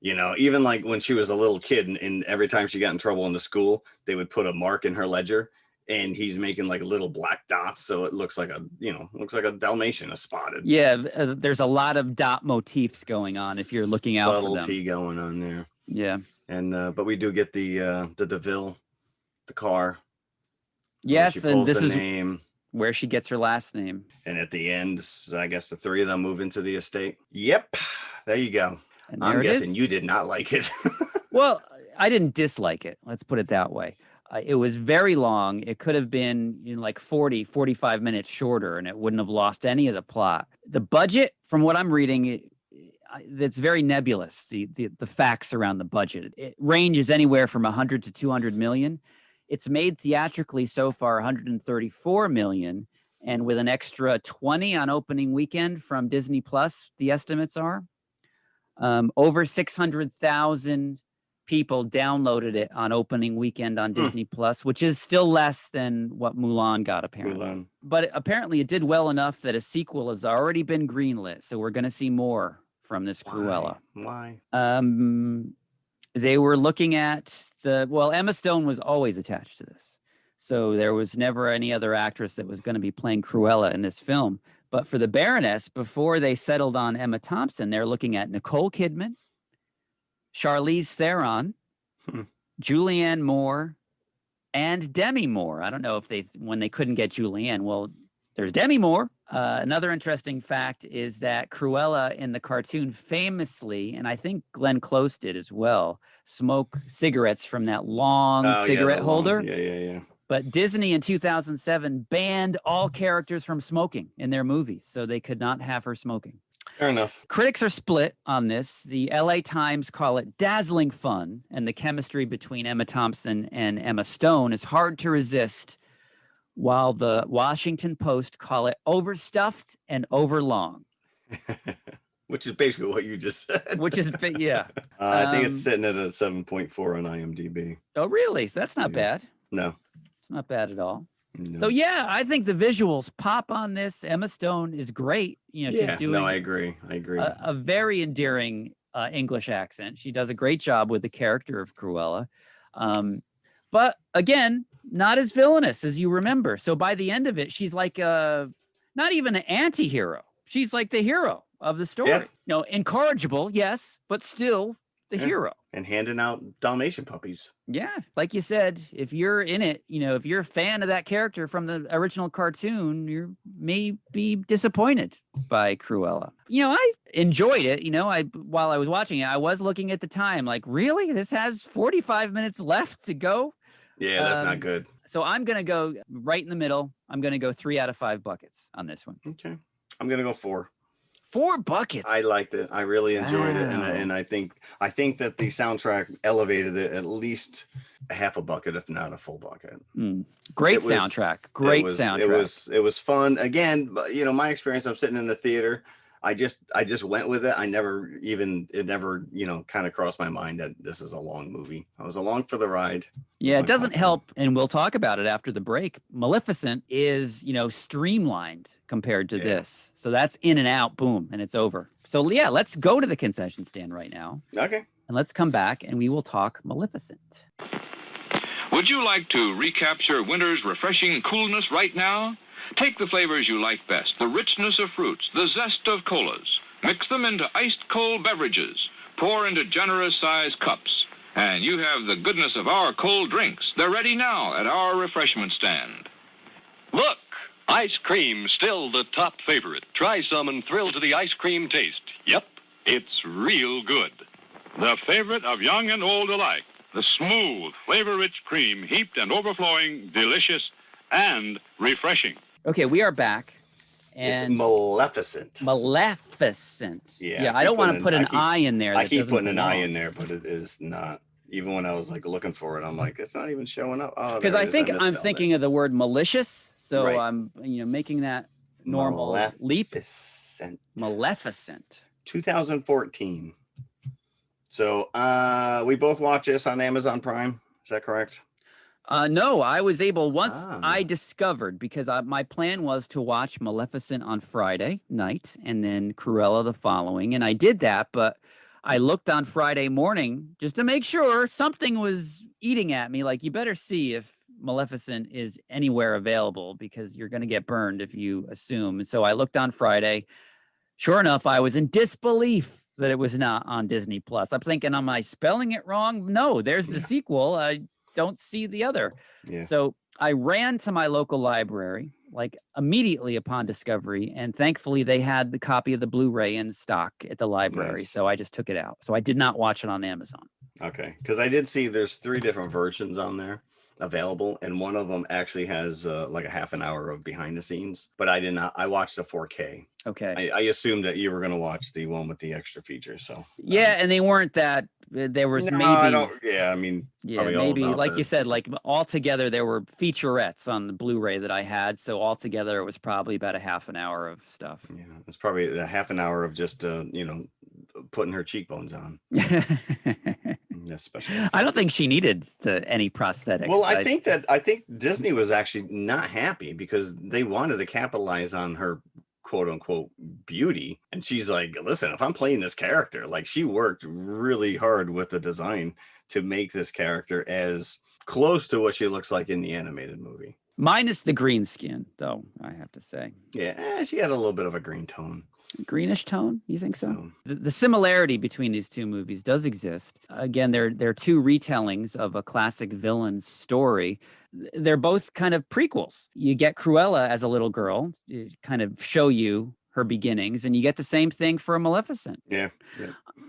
S2: even like when she was a little kid, and every time she got in trouble in the school, they would put a mark in her ledger, and he's making like little black dots, so it looks like a Dalmatian, a spotted.
S3: Yeah, there's a lot of dot motifs going on if you're looking out for them.
S2: Subtlety going on there.
S3: Yeah,
S2: and but we do get the DeVille, the car.
S3: Yes, and this is
S2: name.
S3: Where she gets her last name.
S2: And at the end, I guess the three of them move into the estate. Yep. There you go.
S3: And there
S2: I'm
S3: it
S2: guessing
S3: is.
S2: you did not like it.
S3: Well, I didn't dislike it. Let's put it that way. It was very long. It could have been like 40, 45 minutes shorter, and it wouldn't have lost any of the plot. The budget, from what I'm reading, it's very nebulous. The facts around the budget. It ranges anywhere from 100 to 200 million. It's made theatrically so far 134 million, and with an extra 20 on opening weekend from Disney Plus, the estimates are over 600,000 people downloaded it on opening weekend on Disney Plus, which is still less than what Mulan got, apparently.
S2: Mulan.
S3: But apparently it did well enough that a sequel has already been greenlit. So we're going to see more from this Cruella.
S2: Why?
S3: They were looking at Emma Stone was always attached to this. So there was never any other actress that was going to be playing Cruella in this film. But for the Baroness, before they settled on Emma Thompson, they're looking at Nicole Kidman, Charlize Theron, Julianne Moore, and Demi Moore. I don't know if when they couldn't get Julianne, well, there's Demi Moore. Another interesting fact is that Cruella in the cartoon famously, and I think Glenn Close did as well, smoke cigarettes from that long cigarette holder.
S2: Yeah.
S3: But Disney in 2007 banned all characters from smoking in their movies, so they could not have her smoking.
S2: Fair enough.
S3: Critics are split on this. The LA Times call it dazzling fun, and the chemistry between Emma Thompson and Emma Stone is hard to resist, while the Washington Post call it overstuffed and overlong.
S2: Which is basically what you just said.
S3: Which is, yeah.
S2: I think it's sitting at a 7.4 on IMDb.
S3: Oh, really? So that's not bad.
S2: No.
S3: It's not bad at all.
S2: No.
S3: So, yeah, I think the visuals pop on this. Emma Stone is great. She's doing
S2: I agree.
S3: a very endearing English accent. She does a great job with the character of Cruella. But again, not as villainous as you remember. So by the end of it, she's like not even an anti-hero. She's like the hero of the story.
S2: Yeah.
S3: Incorrigible, yes, but still the hero.
S2: And handing out Dalmatian puppies.
S3: Yeah. Like you said, if you're in it, if you're a fan of that character from the original cartoon, you may be disappointed by Cruella. I enjoyed it. While I was watching it, I was looking at the time like, really? This has 45 minutes left to go?
S2: Yeah, that's not good.
S3: So I'm going to go right in the middle. I'm going to go 3 out of 5 buckets on this one.
S2: Okay. I'm going to go 4.
S3: 4 buckets.
S2: I liked it. I really enjoyed it. And I think that the soundtrack elevated it at least a half a bucket, if not a full bucket.
S3: Great soundtrack. Great soundtrack.
S2: It was fun. Again, but my experience, I'm sitting in the theater. I just went with it. It never, kind of crossed my mind that this is a long movie. I was along for the ride.
S3: Yeah, it doesn't help. And we'll talk about it after the break. Maleficent is, streamlined compared to this. So that's in and out, boom, and it's over. So yeah, let's go to the concession stand right now.
S2: Okay.
S3: And let's come back and we will talk Maleficent.
S4: Would you like to recapture winter's refreshing coolness right now? Take the flavors you like best, the richness of fruits, the zest of colas. Mix them into iced cold beverages. Pour into generous-sized cups. And you have the goodness of our cold drinks. They're ready now at our refreshment stand.
S5: Look! Ice cream, still the top favorite. Try some and thrill to the ice cream taste. Yep, it's real good.
S4: The favorite of young and old alike. The smooth, flavor-rich cream, heaped and overflowing, delicious, and refreshing.
S3: Okay, we are back. And
S2: it's Maleficent.
S3: Maleficent.
S2: Yeah,
S3: I don't want to put an I in there.
S2: I keep putting an I in there, but it is not. Even when I was looking for it, I'm like, it's not even showing up.
S3: Because I think I'm thinking of the word malicious, so
S2: right.
S3: I'm making that normal leap. Maleficent.
S2: 2014. So we both watch this on Amazon Prime. Is that correct?
S3: No, I was able I discovered, because my plan was to watch Maleficent on Friday night and then Cruella the following. And I did that, but I looked on Friday morning just to make sure something was eating at me. Like, you better see if Maleficent is anywhere available, because you're going to get burned if you assume. And so I looked on Friday. Sure enough, I was in disbelief that it was not on Disney Plus. I'm thinking, am I spelling it wrong? No, there's the sequel. don't see the other.
S2: Yeah.
S3: So I ran to my local library, like immediately upon discovery. And thankfully they had the copy of the Blu-ray in stock at the library.
S2: Nice.
S3: So I just took it out. So I did not watch it on Amazon.
S2: Okay. Because I did see there's 3 different versions on there available, and one of them actually has like a half an hour of behind the scenes, but I did not. I watched the 4K.
S3: Okay.
S2: I assumed that you were going to watch the one with the extra features. So
S3: yeah, and they weren't that. There was
S2: no,
S3: maybe.
S2: I don't. Yeah, I mean,
S3: Yeah,
S2: probably all
S3: maybe
S2: about
S3: like
S2: the-
S3: you said, like altogether there were featurettes on the Blu-ray that I had. So altogether it was probably about a half an hour of stuff.
S2: Yeah, it's probably a half an hour of just putting her cheekbones on. That's special.
S3: I don't think she needed any prosthetics.
S2: Well, I think Disney was actually not happy because they wanted to capitalize on her quote unquote beauty, and she's like, listen, if I'm playing this character, like, she worked really hard with the design to make this character as close to what she looks like in the animated movie,
S3: minus the green skin, though, I have to say.
S2: Yeah, she had a little bit of a green tone.
S3: Greenish tone, you think so? The similarity between these two movies does exist. Again, they're 2 retellings of a classic villain's story. They're both kind of prequels. You get Cruella as a little girl, kind of show you her beginnings, and you get the same thing for Maleficent.
S2: Yeah.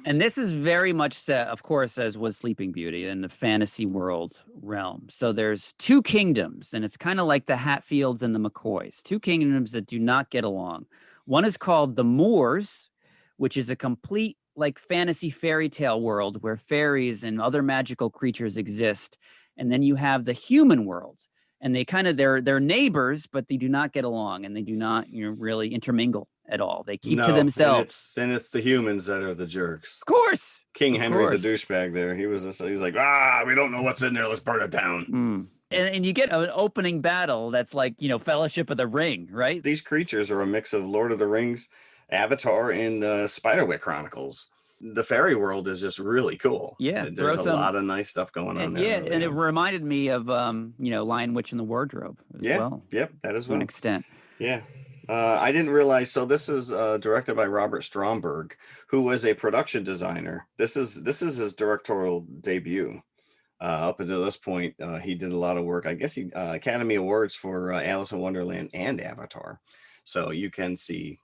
S3: And this is very much set, of course, as was Sleeping Beauty, in the fantasy world realm. So there's 2 kingdoms, and it's kind of like the Hatfields and the McCoys, 2 kingdoms that do not get along. One is called the Moors, which is a complete like fantasy fairy tale world where fairies and other magical creatures exist. And then you have the human world, and they kind of they're neighbors, but they do not get along, and they do not really intermingle at all. They keep to themselves.
S2: And it's the humans that are the jerks.
S3: Of course.
S2: King
S3: Of
S2: Henry
S3: course.
S2: the douchebag there. He's like, we don't know what's in there. Let's burn it down.
S3: And you get an opening battle that's like, Fellowship of the Ring, right?
S2: These creatures are a mix of Lord of the Rings, Avatar, and Spiderwick Chronicles. The fairy world is just really cool.
S3: Yeah,
S2: there's a lot of nice stuff going on there.
S3: Yeah,
S2: really.
S3: and it reminded me of Lion, Witch, and the Wardrobe as well.
S2: Yep, that as
S3: To
S2: well.
S3: an extent.
S2: Yeah. I didn't realize. So this is directed by Robert Stromberg, who was a production designer. This is his directorial debut. Up until this point, he did a lot of work. I guess he Academy Awards for Alice in Wonderland and Avatar. So you can see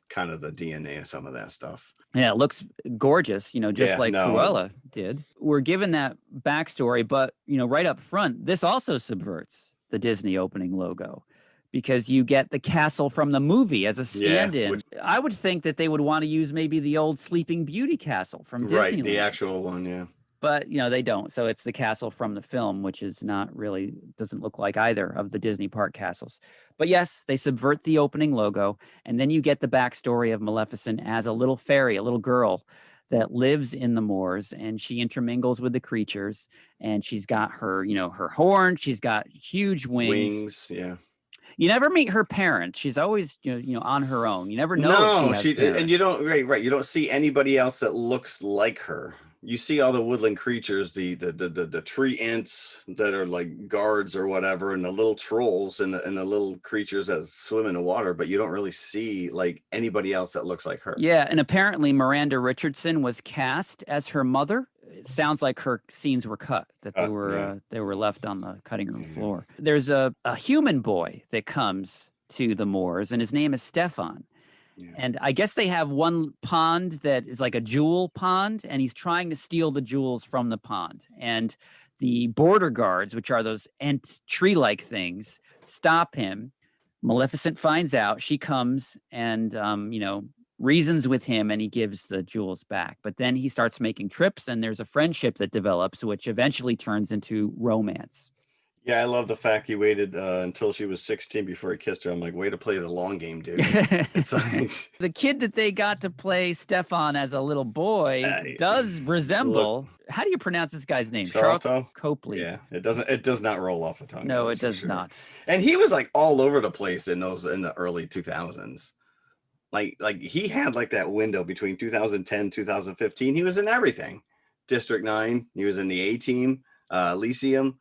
S2: kind of the DNA of some of that stuff.
S3: Yeah, it looks gorgeous, just like Cruella did. We're given that backstory, but, right up front, this also subverts the Disney opening logo, because you get the castle from the movie as a stand-in. I would think that they would want to use maybe the old Sleeping Beauty castle from Disneyland.
S2: Right, the actual one, yeah.
S3: But, they don't. So it's the castle from the film, which is not really, doesn't look like either of the Disney park castles. But yes, they subvert the opening logo. And then you get the backstory of Maleficent as a little fairy, a little girl that lives in the moors, and she intermingles with the creatures. And she's got her, her horn. She's got huge wings.
S2: Yeah.
S3: You never meet her parents. She's always, on her own. You never know if she has parents.
S2: And you don't, right. You don't see anybody else that looks like her. You see all the woodland creatures, the tree ants that are like guards or whatever, and the little trolls and the little creatures that swim in the water, but you don't really see like anybody else that looks like her.
S3: Yeah, and apparently Miranda Richardson was cast as her mother. It sounds like her scenes were cut, that they were left on the cutting room floor. There's a human boy that comes to the moors, and his name is Stefan. Yeah. And I guess they have one pond that is like a jewel pond, and he's trying to steal the jewels from the pond. And the border guards, which are those tree-like things, stop him. Maleficent finds out. She comes and, reasons with him, and he gives the jewels back. But then he starts making trips, and there's a friendship that develops, which eventually turns into romance.
S2: Yeah, I love the fact he waited until she was 16 before he kissed her. I'm like, way to play the long game, dude. It's like...
S3: The kid that they got to play Stefan as a little boy does resemble... How do you pronounce this guy's name? Charles Copley.
S2: Yeah, it does not roll off the tongue.
S3: No, it does not.
S2: And he was like all over the place in the early 2000s. Like he had like that window between 2010, 2015. He was in everything. District 9. He was in the A-Team, Elysium.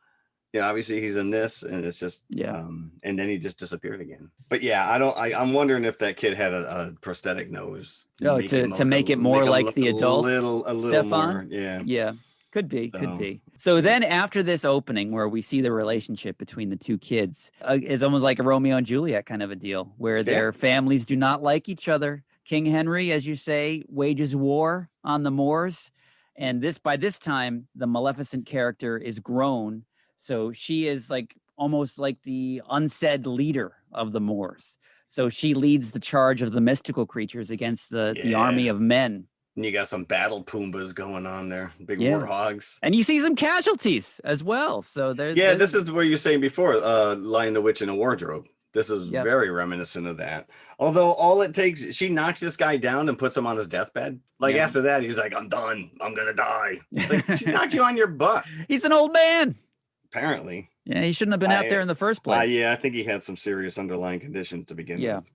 S2: Yeah, obviously he's in this, and it's just and then he just disappeared again. But yeah, I'm wondering if that kid had a prosthetic nose.
S3: No, to make it more like the adult.
S2: A little
S3: Stefan?
S2: more. Yeah.
S3: Yeah. Could be, could
S2: So,
S3: be. So then after this opening where we see the relationship between the two kids, it's almost like a Romeo and Juliet kind of a deal where their families do not like each other. King Henry, as you say, wages war on the Moors. And by this time, the Maleficent character is grown. So she is like almost like the unsaid leader of the Moors. So she leads the charge of the mystical creatures against the army of men.
S2: And you got some battle Pumbas going on there, big warhogs.
S3: And you see some casualties as well. So there's
S2: this is what you were saying before, Lion the Witch in a Wardrobe. This is very reminiscent of that. Although all it takes, she knocks this guy down and puts him on his deathbed. Like after that, he's like, I'm done. I'm going to die. It's like, she knocked you on your butt.
S3: He's an old man.
S2: Apparently.
S3: Yeah, he shouldn't have been out there in the first place.
S2: I think he had some serious underlying condition to begin with.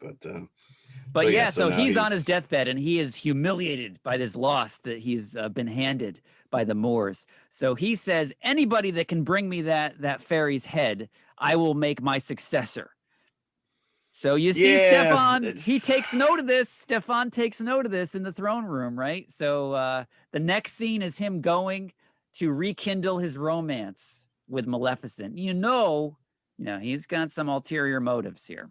S3: So he's on his deathbed and he is humiliated by this loss that he's been handed by the Moors. So he says, anybody that can bring me that fairy's head, I will make my successor. So you see Stefan, he takes note of this. Stefan takes note of this in the throne room, right? So the next scene is him going to rekindle his romance with Maleficent. You know, he's got some ulterior motives here.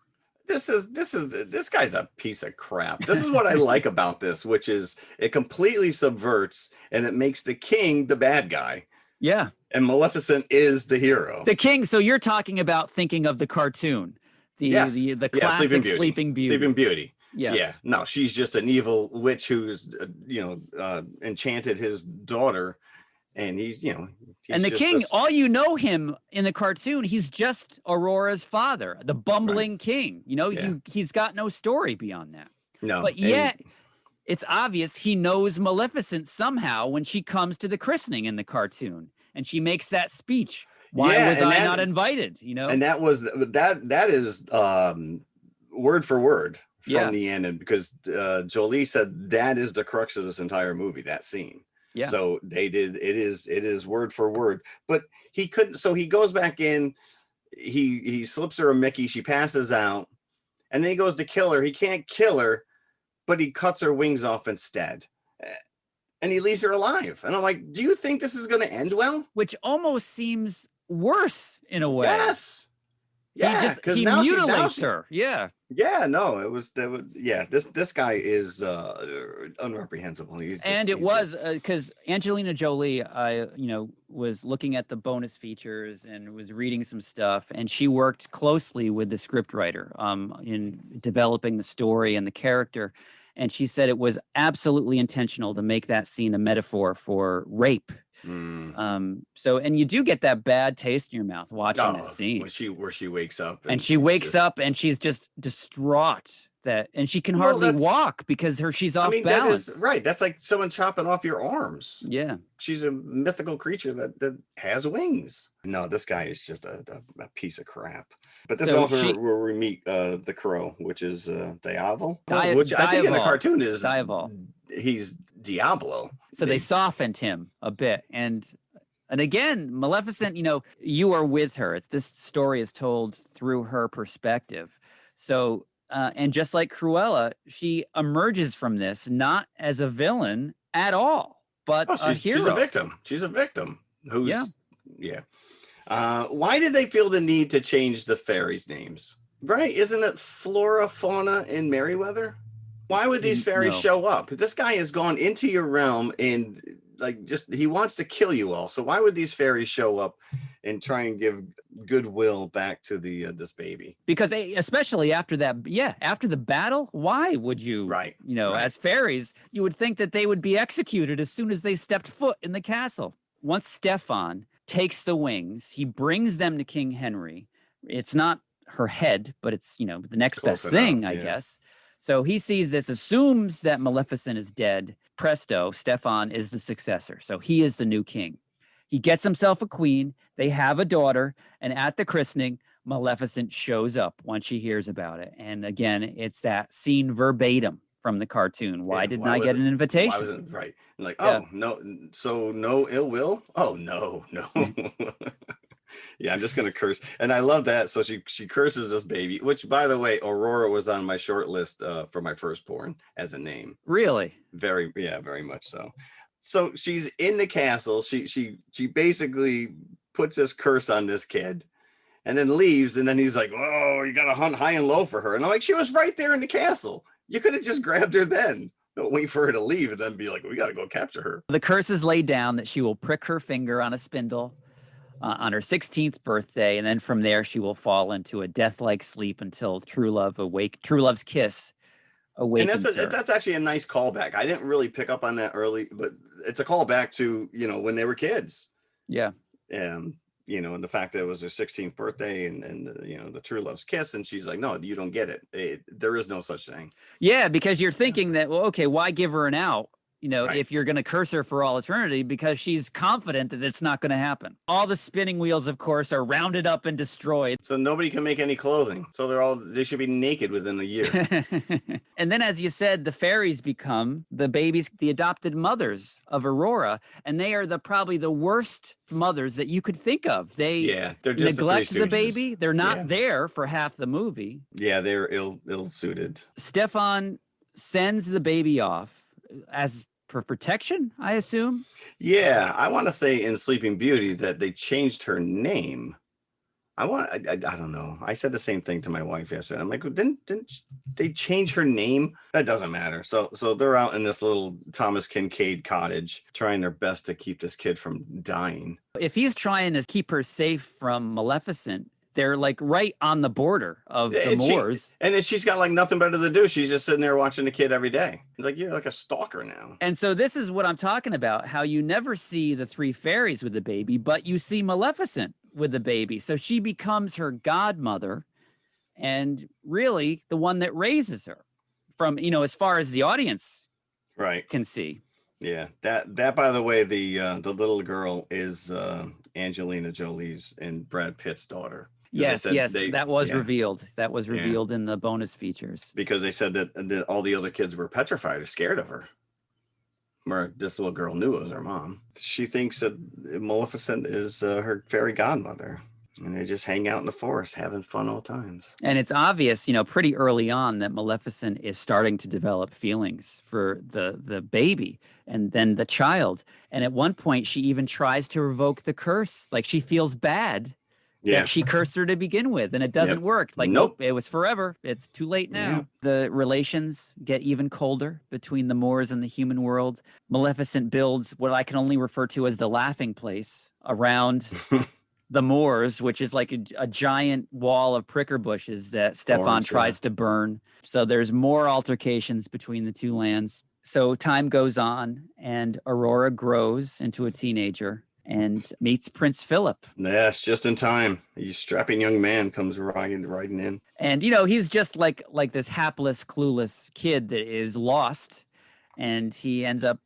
S2: This guy's a piece of crap. This is what I like about this, which is it completely subverts and it makes the king the bad guy.
S3: Yeah.
S2: And Maleficent is the hero.
S3: The king. So you're talking about thinking of the cartoon, the classic Sleeping Beauty.
S2: Sleeping Beauty.
S3: Yes.
S2: Yeah. No, she's just an evil witch who's enchanted his daughter. And he's
S3: and the king, all you know him in the cartoon, he's just Aurora's father, the bumbling king. He's got no story beyond that.
S2: No.
S3: But yet, it's obvious he knows Maleficent somehow when she comes to the christening in the cartoon. And she makes that speech. Why was I not invited?
S2: And that is word for word from the end. Because Jolie said that is the crux of this entire movie, that scene.
S3: Yeah.
S2: So it is word for word, but he couldn't. So he goes back in, he slips her a Mickey. She passes out and then he goes to kill her. He can't kill her, but he cuts her wings off instead and he leaves her alive. And I'm like, do you think this is going to end well?
S3: Which almost seems worse in a way.
S2: Yes.
S3: Yeah, he mutilates her. Yeah.
S2: Yeah, no, this guy is unreprehensible.
S3: It was because Angelina Jolie, was looking at the bonus features and was reading some stuff, and she worked closely with the scriptwriter in developing the story and the character. And she said it was absolutely intentional to make that scene a metaphor for rape. And you do get that bad taste in your mouth watching this scene
S2: where she wakes up
S3: and and she's just distraught and she can hardly walk because she's off balance.
S2: That is right. That's like someone chopping off your arms.
S3: Yeah.
S2: She's a mythical creature that has wings. No, this guy is just a piece of crap. But this also where we meet the crow, which is Diaval, which I think in the cartoon is
S3: Diaval.
S2: He's Diablo.
S3: So they softened him a bit. And again, Maleficent, you are with her. This story is told through her perspective. So, and just like Cruella, she emerges from this not as a villain at all, but a hero.
S2: She's a victim. Why did they feel the need to change the fairies' names? Right? Isn't it Flora, Fauna, and Merryweather? Why would these fairies show up? This guy has gone into your realm and he wants to kill you all. So why would these fairies show up and try and give goodwill back to this baby?
S3: Because especially after that, after the battle, why would you, as fairies, you would think that they would be executed as soon as they stepped foot in the castle. Once Stefan takes the wings, he brings them to King Henry. It's not her head, but it's, the next best thing, I guess. So he sees this, assumes that Maleficent is dead. Presto, Stefan is the successor. So he is the new king. He gets himself a queen. They have a daughter. And at the christening, Maleficent shows up once she hears about it. And again, it's that scene verbatim from the cartoon. Why didn't I get an invitation?
S2: Why wasn't right? Like, no, so no ill will? Oh, no. Yeah, I'm just gonna curse, and I love that. So she curses this baby, which, by the way, Aurora was on my short list for my firstborn as a name.
S3: Really?
S2: Very much so. So she's in the castle. She basically puts this curse on this kid and then leaves. And then he's like, oh, you got to hunt high and low for her. And I'm like, she was right there in the castle. You could have just grabbed her then. Don't wait for her to leave and then be like, we got to go capture her.
S3: The curse is laid down that she will prick her finger on a spindle on her 16th birthday. And then from there, she will fall into a death-like sleep until true love's kiss awakens
S2: And
S3: her.
S2: that's actually a nice callback. I didn't really pick up on that early, but it's a callback to, when they were kids.
S3: Yeah.
S2: And the fact that it was her 16th birthday and the true love's kiss. And she's like, no, you don't get it. There is no such thing.
S3: Yeah, because you're thinking that, well, okay, why give her an out?
S2: Right.
S3: If you're going to curse her for all eternity, because she's confident that it's not going to happen. All the spinning wheels, of course, are rounded up and destroyed.
S2: So nobody can make any clothing. So they should be naked within a year.
S3: And then, as you said, the fairies become the babies, the adopted mothers of Aurora. And they are probably the worst mothers that you could think of. They're just neglect the
S2: Stooges.
S3: baby. They're not there for half the movie.
S2: Yeah, they're ill-suited.
S3: Stefan sends the baby off for protection, I assume.
S2: Yeah, I want to say in Sleeping Beauty that they changed her name. I don't know. I said the same thing to my wife yesterday. I'm like, didn't they change her name? That doesn't matter. So they're out in this little Thomas Kincaid cottage trying their best to keep this kid from dying.
S3: If he's trying to keep her safe from Maleficent, they're like right on the border of the moors.
S2: And then she's got like nothing better to do. She's just sitting there watching the kid every day. It's like, you're like a stalker now.
S3: And so this is what I'm talking about, how you never see the three fairies with the baby, but you see Maleficent with the baby. So she becomes her godmother and really the one that raises her from, as far as the audience can see.
S2: Yeah, that by the way, the little girl is Angelina Jolie's and Brad Pitt's daughter.
S3: Yes, that was revealed. That was revealed in the bonus features.
S2: Because they said that all the other kids were petrified or scared of her. Where this little girl knew it was her mom. She thinks that Maleficent is her fairy godmother. And they just hang out in the forest having fun all times.
S3: And it's obvious, pretty early on that Maleficent is starting to develop feelings for the baby and then the child. And at one point, she even tries to revoke the curse. Like she feels bad that she cursed her to begin with, and it doesn't work. Like, nope, it was forever. It's too late now. Yeah. The relations get even colder between the Moors and the human world. Maleficent builds what I can only refer to as the laughing place around the Moors, which is like a giant wall of pricker bushes that Stefan tries to burn. So there's more altercations between the two lands. So time goes on, and Aurora grows into a teenager and meets Prince Philip.
S2: Yes, just in time. A strapping young man comes riding in.
S3: And, he's just like this hapless, clueless kid that is lost. And he ends up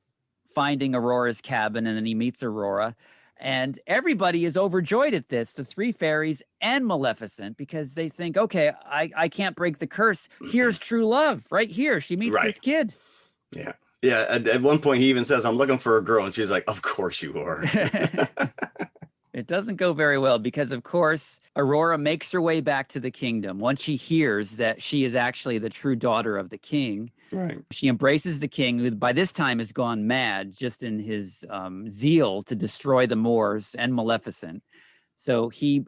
S3: finding Aurora's cabin, and then he meets Aurora. And everybody is overjoyed at this, the three fairies and Maleficent, because they think, okay, I can't break the curse. Here's true love right here. She meets this kid.
S2: Yeah. Yeah, at one point he even says, I'm looking for a girl. And she's like, of course you are.
S3: It doesn't go very well because, of course, Aurora makes her way back to the kingdom. Once she hears that she is actually the true daughter of the king, she embraces the king, who by this time has gone mad just in his zeal to destroy the Moors and Maleficent. So he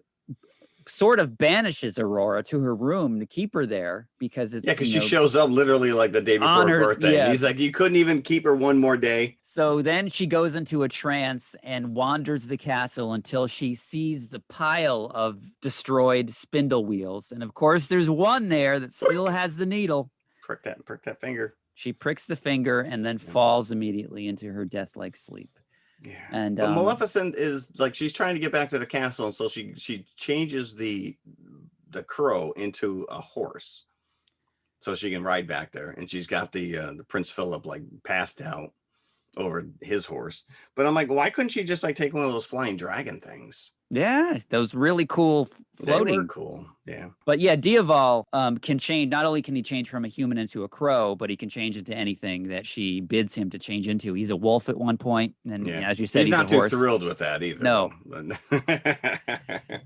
S3: sort of banishes Aurora to her room to keep her there because it's
S2: because she shows up literally like the day before her birthday. Yeah. He's like, you couldn't even keep her one more day.
S3: So then she goes into a trance and wanders the castle until she sees the pile of destroyed spindle wheels. And of course, there's one there that still has the needle.
S2: Prick that finger.
S3: She pricks the finger and then falls immediately into her death-like sleep.
S2: Yeah,
S3: and
S2: but Maleficent is like, she's trying to get back to the castle, and so she changes the crow into a horse so she can ride back there, and she's got the Prince Philip like passed out over his horse. But I'm like, why couldn't she just like take one of those flying dragon things?
S3: Yeah, those really cool floating.
S2: They were cool. Yeah.
S3: But yeah, Diaval can change. Not only can he change from a human into a crow, but he can change into anything that she bids him to change into. He's a wolf at one point, and as you said, he's
S2: not
S3: a horse.
S2: too thrilled with that either.
S3: No,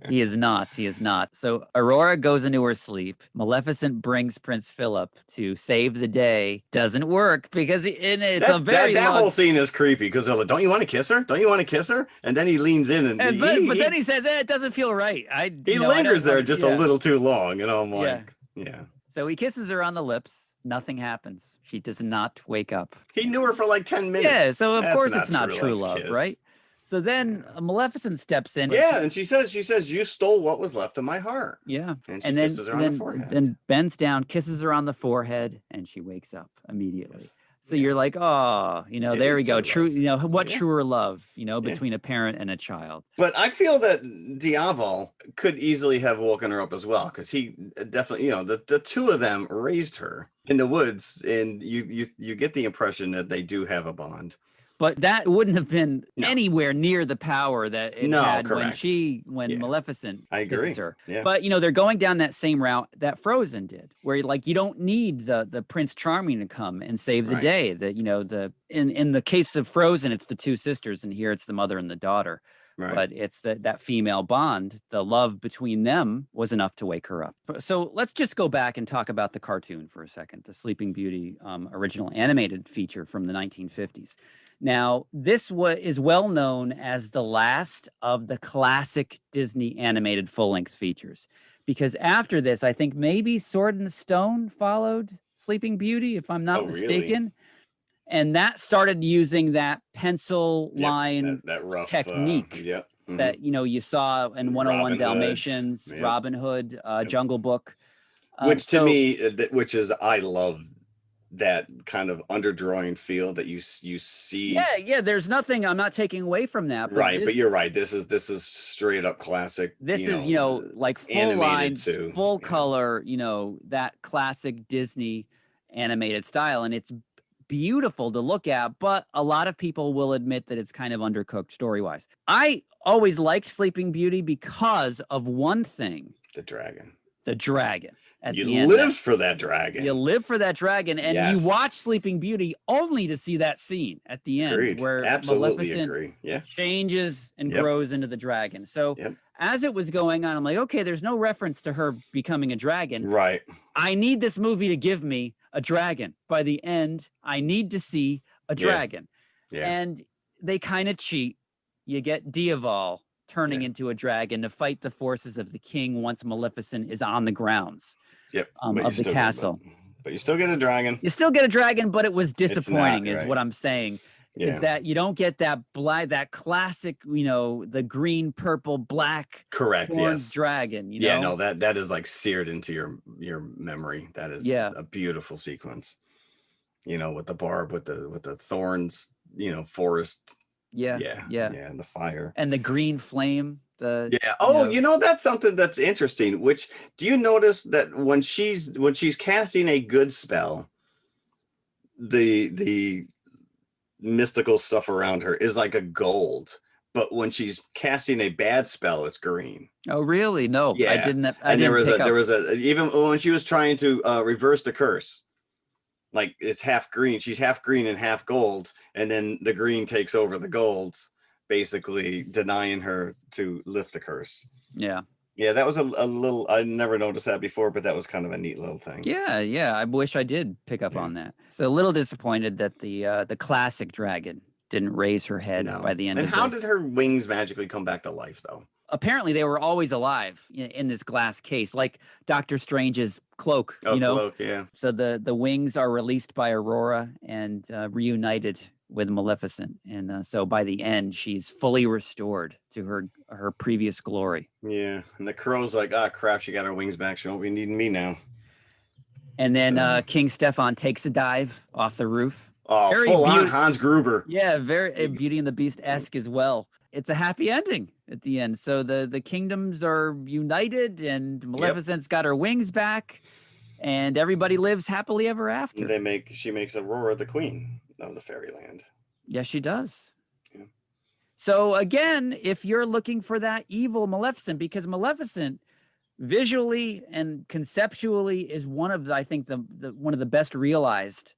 S3: he is not. He is not. So Aurora goes into her sleep. Maleficent brings Prince Philip to save the day. Doesn't work because it's a very
S2: that whole scene is creepy because they're like, "Don't you want to kiss her? Don't you want to kiss her?" And then he leans in but
S3: then he says, "It doesn't feel right."
S2: He lingers there just a little too long, and I'm like, yeah.
S3: So he kisses her on the lips. Nothing happens. She does not wake up.
S2: He knew her for like 10 minutes.
S3: Yeah, so of course it's not true love, right? So then Maleficent steps in.
S2: Yeah, and she says, "You stole what was left of my heart."
S3: Yeah,
S2: and she kisses her on the forehead.
S3: Then bends down, kisses her on the forehead, and she wakes up immediately. Yes. So you're like, oh, there we go. True, what truer love, between a parent and a child.
S2: But I feel that Diaval could easily have woken her up as well, because he definitely, the two of them raised her in the woods, and you get the impression that they do have a bond.
S3: But that wouldn't have been anywhere near the power that it had
S2: correct.
S3: when Maleficent kisses her.
S2: Yeah.
S3: But they're going down that same route that Frozen did, where you don't need the Prince Charming to come and save the day. That in the case of Frozen, it's the two sisters, and here it's the mother and the daughter. Right. But it's that female bond, the love between them was enough to wake her up. So let's just go back and talk about the cartoon for a second, the Sleeping Beauty original animated feature from the 1950s. Now, this is well known as the last of the classic Disney animated full-length features, because after this, I think maybe Sword in the Stone followed Sleeping Beauty, if I'm not mistaken. Really? And that started using that pencil line
S2: that rough
S3: technique that you saw in 101 Dalmatians, Robin Hood, Jungle Book.
S2: Which to me, I love that kind of underdrawing feel that you see.
S3: Yeah. There's nothing I'm not taking away from that.
S2: But but you're right. This is straight up classic.
S3: This is like full lines, full color. That classic Disney animated style, and it's beautiful to look at, but a lot of people will admit that it's kind of undercooked story-wise. I always liked Sleeping Beauty because of one thing.
S2: The dragon.
S3: You
S2: live for that dragon.
S3: You live for that dragon, and you watch Sleeping Beauty only to see that scene at the end.
S2: Agreed.
S3: Where
S2: Absolutely
S3: Maleficent
S2: agree.
S3: changes and grows into the dragon. So as it was going on, I'm like, okay, there's no reference to her becoming a dragon.
S2: Right.
S3: I need this movie to give me a dragon. By the end, I need to see a dragon. Yeah. And they kind of cheat. You get Diaval turning into a dragon to fight the forces of the king once Maleficent is on the grounds of the castle.
S2: But you still get a dragon.
S3: You still get a dragon, but it was disappointing, is what I'm saying. Is that you don't get that that classic, the green, purple, black horns dragon.
S2: No, that is like seared into your memory. That is a beautiful sequence. With the barb, with the thorns, forest.
S3: Yeah,
S2: and the fire
S3: and the green flame.
S2: That's something that's interesting. Which do you notice that when she's casting a good spell, the mystical stuff around her is like a gold, but when she's casting a bad spell, it's green.
S3: Oh, really? No, I didn't.
S2: There was even when she was trying to reverse the curse. Like it's half green. She's half green and half gold. And then the green takes over the gold, basically denying her to lift the curse. Yeah. Yeah, that was a little, I never noticed that before, but that was kind of a neat little thing.
S3: Yeah. I wish I did pick up on that. So a little disappointed that the classic dragon didn't raise her head by the end of this.
S2: And how did her wings magically come back to life, though?
S3: Apparently they were always alive in this glass case, like Doctor Strange's cloak.
S2: Cloak, yeah.
S3: So the wings are released by Aurora and reunited with Maleficent, and so by the end she's fully restored to her previous glory.
S2: Yeah, and the crow's like, "Ah, crap! She got her wings back. She won't be needing me now."
S3: And then King Stefan takes a dive off the roof.
S2: Oh, full on Hans Gruber.
S3: Yeah, very Beauty and the Beast-esque as well. It's a happy ending at the end. So the kingdoms are united, and Maleficent's got her wings back, and everybody lives happily ever after.
S2: She makes Aurora the queen of the fairyland.
S3: Yes, she does.
S2: Yeah.
S3: So again, if you're looking for that evil Maleficent, because Maleficent visually and conceptually is one of I think the one of the best realized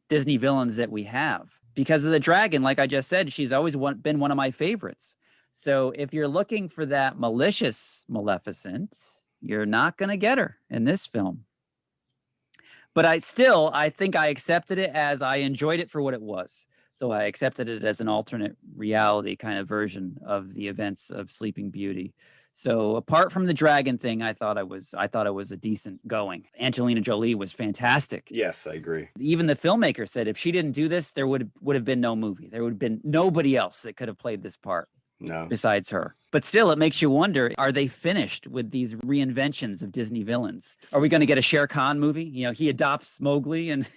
S3: Disney villains that we have, because of the dragon. Like I just said, she's always been one of my favorites. So if you're looking for that malicious Maleficent, you're not going to get her in this film. But I think I accepted it as I enjoyed it for what it was. So I accepted it as an alternate reality kind of version of the events of Sleeping Beauty. So apart from the dragon thing, I thought it was a decent going. Angelina Jolie was fantastic.
S2: Yes, I agree.
S3: Even the filmmaker said if she didn't do this, there would have been no movie. There would have been nobody else that could have played this part.
S2: No.
S3: Besides her. But still, it makes you wonder, are they finished with these reinventions of Disney villains? Are we going to get a Shere Khan movie? You know, he adopts Mowgli and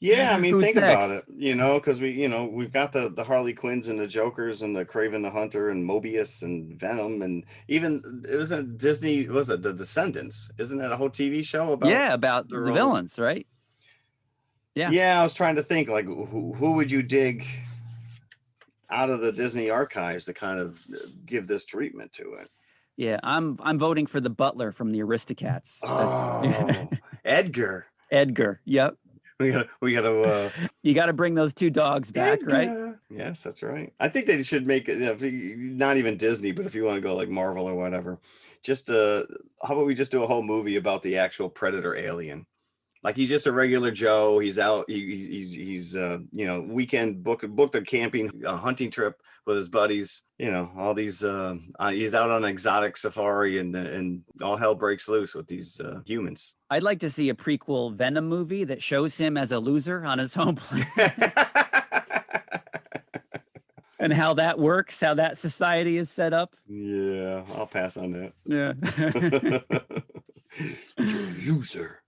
S2: Yeah, I mean,
S3: Who's
S2: think
S3: next?
S2: about it, you know, because we've got the Harley Quinns and the Jokers and the Kraven the Hunter and Mobius and Venom, and even it was a Disney, was it The Descendants? Isn't that a whole TV show about
S3: about the villains, right? Yeah.
S2: Yeah, I was trying to think, like, who would you dig out of the Disney archives to kind of give this treatment to it?
S3: Yeah, I'm voting for the butler from the Aristocats.
S2: Oh, Edgar.
S3: Edgar. Yep.
S2: We gotta
S3: You got to bring those two dogs back, right?
S2: Edgar. Yes, that's right. I think they should make it, not even Disney, but if you want to go like Marvel or whatever, just how about we just do a whole movie about the actual Predator alien? Like, he's just a regular Joe. He's out. He's weekend booked a camping hunting trip with his buddies. You know, all these. He's out on an exotic safari, and all hell breaks loose with these humans.
S3: I'd like to see a prequel Venom movie that shows him as a loser on his home planet. And how that works, how that society is set up.
S2: Yeah, I'll pass on that.
S3: Yeah.
S2: Loser.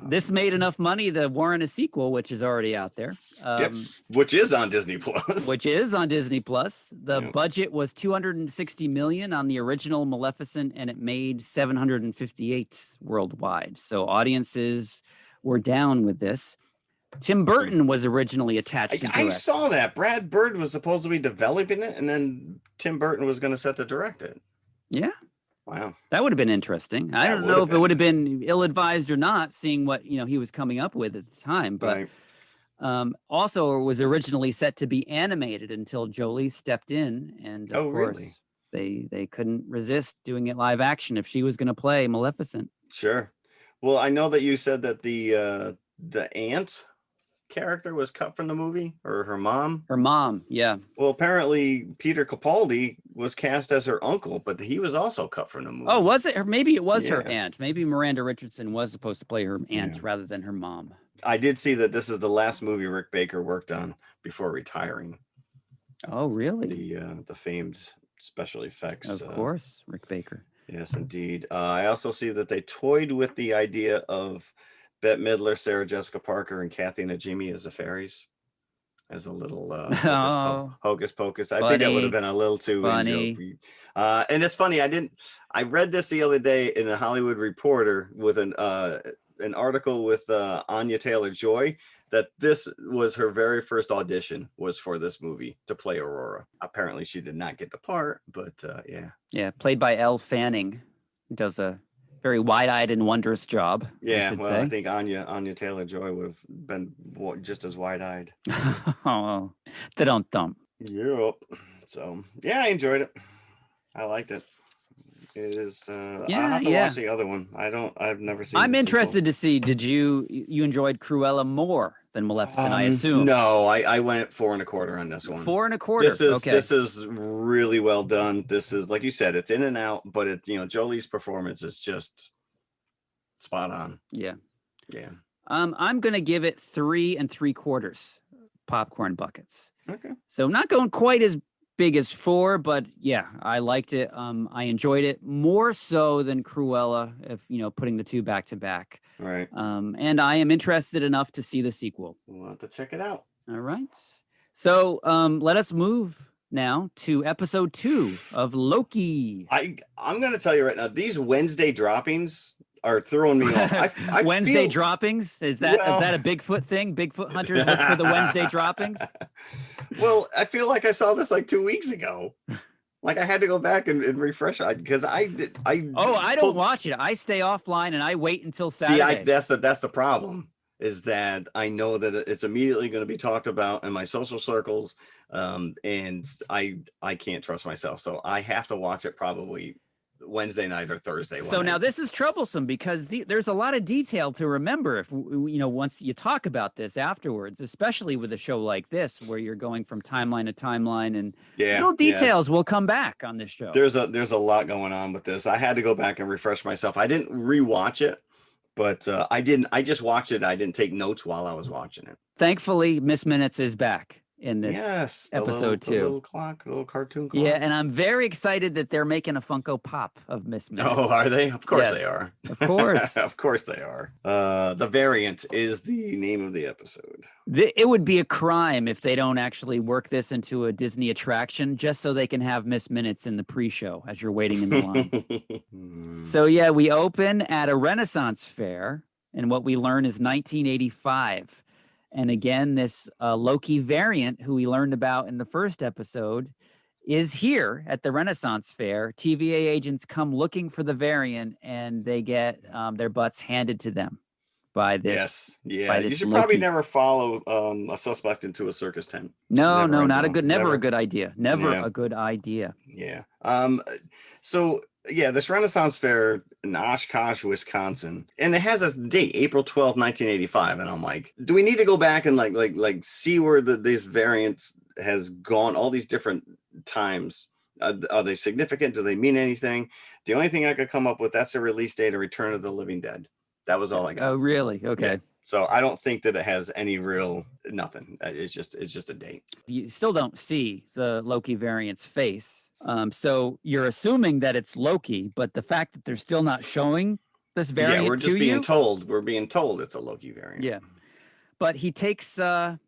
S3: This made enough money to warrant a sequel, which is already out there.
S2: Yep. Which is on Disney Plus.
S3: Which is on Disney Plus. The
S2: Yep.
S3: budget was $260 million on the original Maleficent, and it made 758 worldwide. So audiences were down with this. Tim Burton was originally attached to direct.
S2: I saw that. Brad Bird was supposed to be developing it, and then Tim Burton was going to set to direct it.
S3: Yeah.
S2: Wow.
S3: That would have been interesting. I don't know if it would have been ill-advised or not, seeing what he was coming up with at the time. But also, it was originally set to be animated until Jolie stepped in, and of course, they couldn't resist doing it live action if she was going to play Maleficent.
S2: Sure. Well, I know that you said that the aunt character was cut from the movie, or her mom.
S3: Her mom, yeah.
S2: Well, apparently Peter Capaldi was cast as her uncle, but he was also cut from the movie.
S3: Oh, was it? Or maybe it was her aunt. Maybe Miranda Richardson was supposed to play her aunt rather than her mom.
S2: I did see that this is the last movie Rick Baker worked on before retiring.
S3: Oh, really?
S2: The famed special effects.
S3: Of course, Rick Baker.
S2: Yes, indeed. I also see that they toyed with the idea of Bette Midler, Sarah Jessica Parker, and Kathy Najimy as the fairies, as a little hocus pocus. I think that would have been a little too funny. And it's funny. I read this the other day in a Hollywood Reporter with an article with Anya Taylor-Joy, that this was her very first audition was for this movie to play Aurora. Apparently, she did not get the part, but yeah.
S3: Yeah, played by Elle Fanning, who does a very wide-eyed and wondrous job.
S2: Yeah, I think Anya Taylor-Joy would have been just as wide-eyed.
S3: Oh, they don't dump.
S2: Yep. So yeah, I enjoyed it. I liked it. It is. I'll have to watch the other one. I've never seen.
S3: I'm interested to see. Did you enjoyed Cruella more than Maleficent? I assume.
S2: No, I went 4 1/4 on this one.
S3: 4 1/4.
S2: This is really well done. This is, like you said, it's in and out, but Jolie's performance is just spot on.
S3: Yeah.
S2: Yeah.
S3: I'm gonna give it 3 3/4 popcorn buckets.
S2: Okay.
S3: So I'm not going quite as big as 4, but yeah, I liked it. I enjoyed it more so than Cruella, if putting the two back to back.
S2: Right.
S3: And I am interested enough to see the sequel.
S2: We'll have to check it out.
S3: All right. So let us move now to episode 2 of Loki.
S2: I'm going to tell you right now, these Wednesday droppings, are throwing me off. I
S3: Wednesday
S2: feel,
S3: droppings? Is that a Bigfoot thing? Bigfoot hunters look for the Wednesday droppings?
S2: Well, I feel like I saw this like 2 weeks ago. Like I had to go back and refresh because I
S3: don't watch it. I stay offline and I wait until
S2: See,
S3: Saturday.
S2: that's the problem, is that I know that it's immediately going to be talked about in my social circles, and I can't trust myself, so I have to watch it probably Wednesday night or Thursday.
S3: So now this is troublesome because there's a lot of detail to remember if once you talk about this afterwards, especially with a show like this where you're going from timeline to timeline, and little details will come back on this show.
S2: There's a lot going on with this. I had to go back and refresh myself. I didn't rewatch it, but I just watched it. I didn't take notes while I was watching it.
S3: Thankfully, Miss Minutes is back in this episode too.
S2: Little cartoon clock.
S3: Yeah, and I'm very excited that they're making a Funko Pop of Miss Minutes.
S2: Oh, are they? Of course they are.
S3: Of course.
S2: Of course they are. The Variant is the name of the episode.
S3: It would be a crime if they don't actually work this into a Disney attraction just so they can have Miss Minutes in the pre-show as you're waiting in the line. So yeah, we open at a Renaissance fair, and what we learn is 1985. And again, this Loki variant, who we learned about in the first episode, is here at the Renaissance Fair. TVA agents come looking for the variant, and they get their butts handed to them by this.
S2: By this you should probably never follow a suspect into a circus tent.
S3: No, not a good idea. Never a good idea.
S2: Yeah. So yeah, this Renaissance Fair in Oshkosh, Wisconsin, and it has a date, April 12th, 1985. And I'm like, do we need to go back and like see where this variant has gone all these different times? Are they significant? Do they mean anything? The only thing I could come up with, that's the release date of Return of the Living Dead. That was all I got.
S3: Oh, really? Okay.
S2: Yeah. So I don't think that it has any real nothing. It's just a date.
S3: You still don't see the Loki variant's face. So you're assuming that it's Loki, but the fact that they're still not showing this variant
S2: we're just
S3: to
S2: being
S3: you,
S2: told. We're being told it's a Loki variant.
S3: Yeah. But he takes I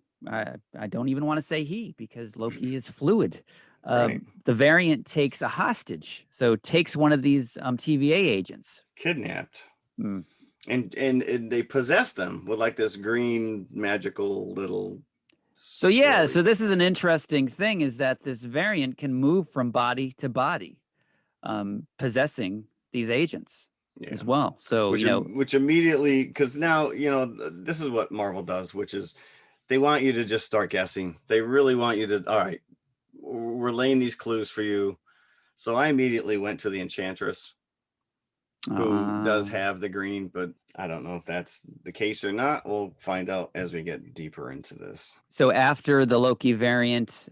S3: don't even want to say he, because Loki is fluid.
S2: Right.
S3: The variant takes a hostage. So takes one of these TVA agents.
S2: Kidnapped. And they possess them with like this green magical little.
S3: So yeah, so this is an interesting thing, is that this variant can move from body to body, possessing these agents as well. So
S2: which immediately, because now this is what Marvel does, which is they want you to just start guessing. They really want you to. All right, we're laying these clues for you. So I immediately went to the Enchantress, who does have the green, but I don't know if that's the case or not. We'll find out as we get deeper into this.
S3: So after the Loki variant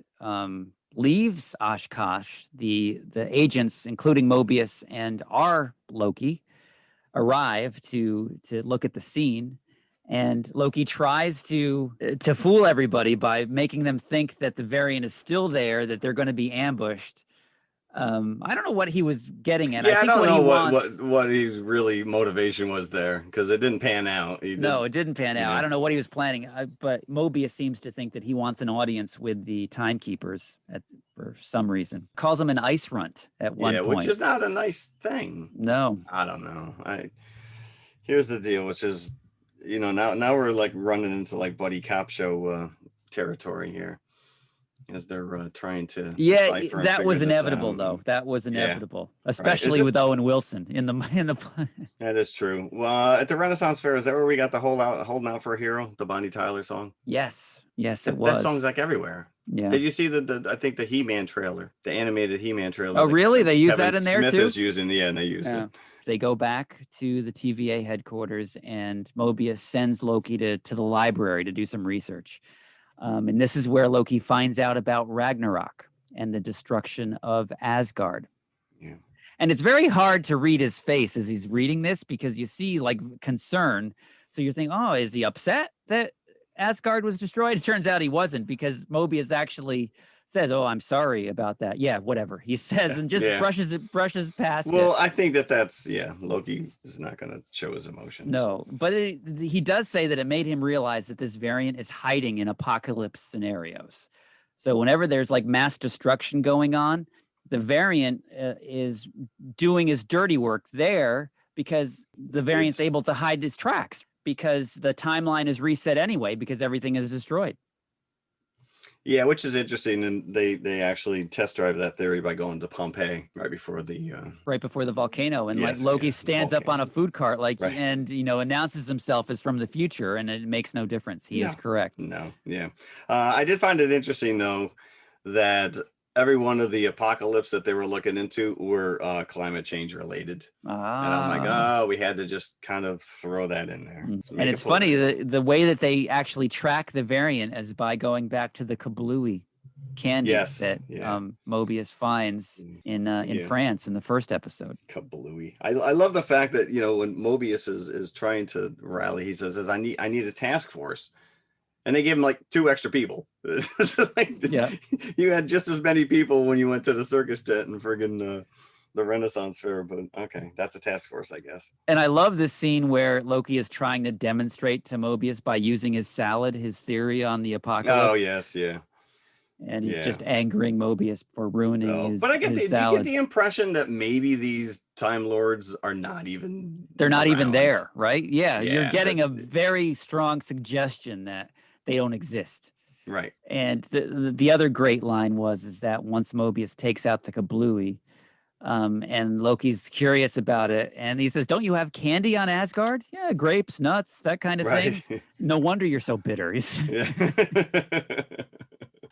S3: leaves Oshkosh, the agents, including Mobius and our Loki, arrive to look at the scene. And Loki tries to fool everybody by making them think that the variant is still there, that they're going to be ambushed. I don't know what he was getting at.
S2: Yeah, I don't know what his really motivation was there, because it didn't pan out.
S3: No, it didn't pan out. I don't know what he was planning, but Mobius seems to think that he wants an audience with the timekeepers for some reason. Calls them an ice runt at one point.
S2: Which is not a nice thing.
S3: No.
S2: I don't know. Here's the deal, which is, now we're like running into like buddy cop show territory here, as they're trying to.
S3: Yeah, that was inevitable, though. That was inevitable, especially with Owen Wilson in the.
S2: That is true. Well, at the Renaissance Fair, is that where we got the holding out for a hero, the Bonnie Tyler song?
S3: Yes, it was.
S2: That song's like everywhere.
S3: Yeah.
S2: Did you see I think the He-Man trailer, the animated He-Man trailer?
S3: Oh, really? They use
S2: Kevin
S3: that in there
S2: Smith
S3: too?
S2: is using, they used it.
S3: They go back to the TVA headquarters, and Mobius sends Loki to the library to do some research. And this is where Loki finds out about Ragnarok and the destruction of Asgard.
S2: Yeah.
S3: And it's very hard to read his face as he's reading this, because you see like concern. So you're thinking, oh, is he upset that Asgard was destroyed? It turns out he wasn't, because Mobius actually says, oh, I'm sorry about that. Yeah, whatever he says, and just brushes past it.
S2: Well, I think that's Loki is not going to show his emotions.
S3: No, but he does say that it made him realize that this variant is hiding in apocalypse scenarios. So whenever there's like mass destruction going on, the variant is doing his dirty work there, because the variant's able to hide his tracks because the timeline is reset anyway because everything is destroyed.
S2: Yeah, which is interesting, and they actually test drive that theory by going to Pompeii right before the
S3: volcano, and
S2: yes,
S3: Loki
S2: yeah,
S3: stands up on a food cart
S2: Right.
S3: and announces himself as from the future, and it makes no difference. He is correct.
S2: No, yeah. I did find it interesting though that every one of the apocalypse that they were looking into were climate change related. And I'm like, oh, we had to just kind of throw that in there.
S3: And it's funny, the way that they actually track the variant is by going back to the kablooey candy that Mobius finds in France in the first episode.
S2: Kablooey. I love the fact that, when Mobius is trying to rally, he says, I need a task force. And they give him like 2 extra people. You had just as many people when you went to the circus tent and friggin' the Renaissance Fair, but okay, that's a task force, I guess.
S3: And I love this scene where Loki is trying to demonstrate to Mobius by using his salad, his theory on the apocalypse.
S2: Oh, yes, yeah.
S3: And he's just angering Mobius for ruining his
S2: But do you
S3: salad.
S2: get the impression that maybe these Time Lords are not even
S3: They're not even
S2: around?
S3: there, right? Yeah, you're getting a very strong suggestion that they don't exist.
S2: Right.
S3: And the other great line is that once Mobius takes out the kablooey, and Loki's curious about it, and he says, "Don't you have candy on Asgard? Yeah, grapes, nuts, that kind of thing. No wonder you're so bitter."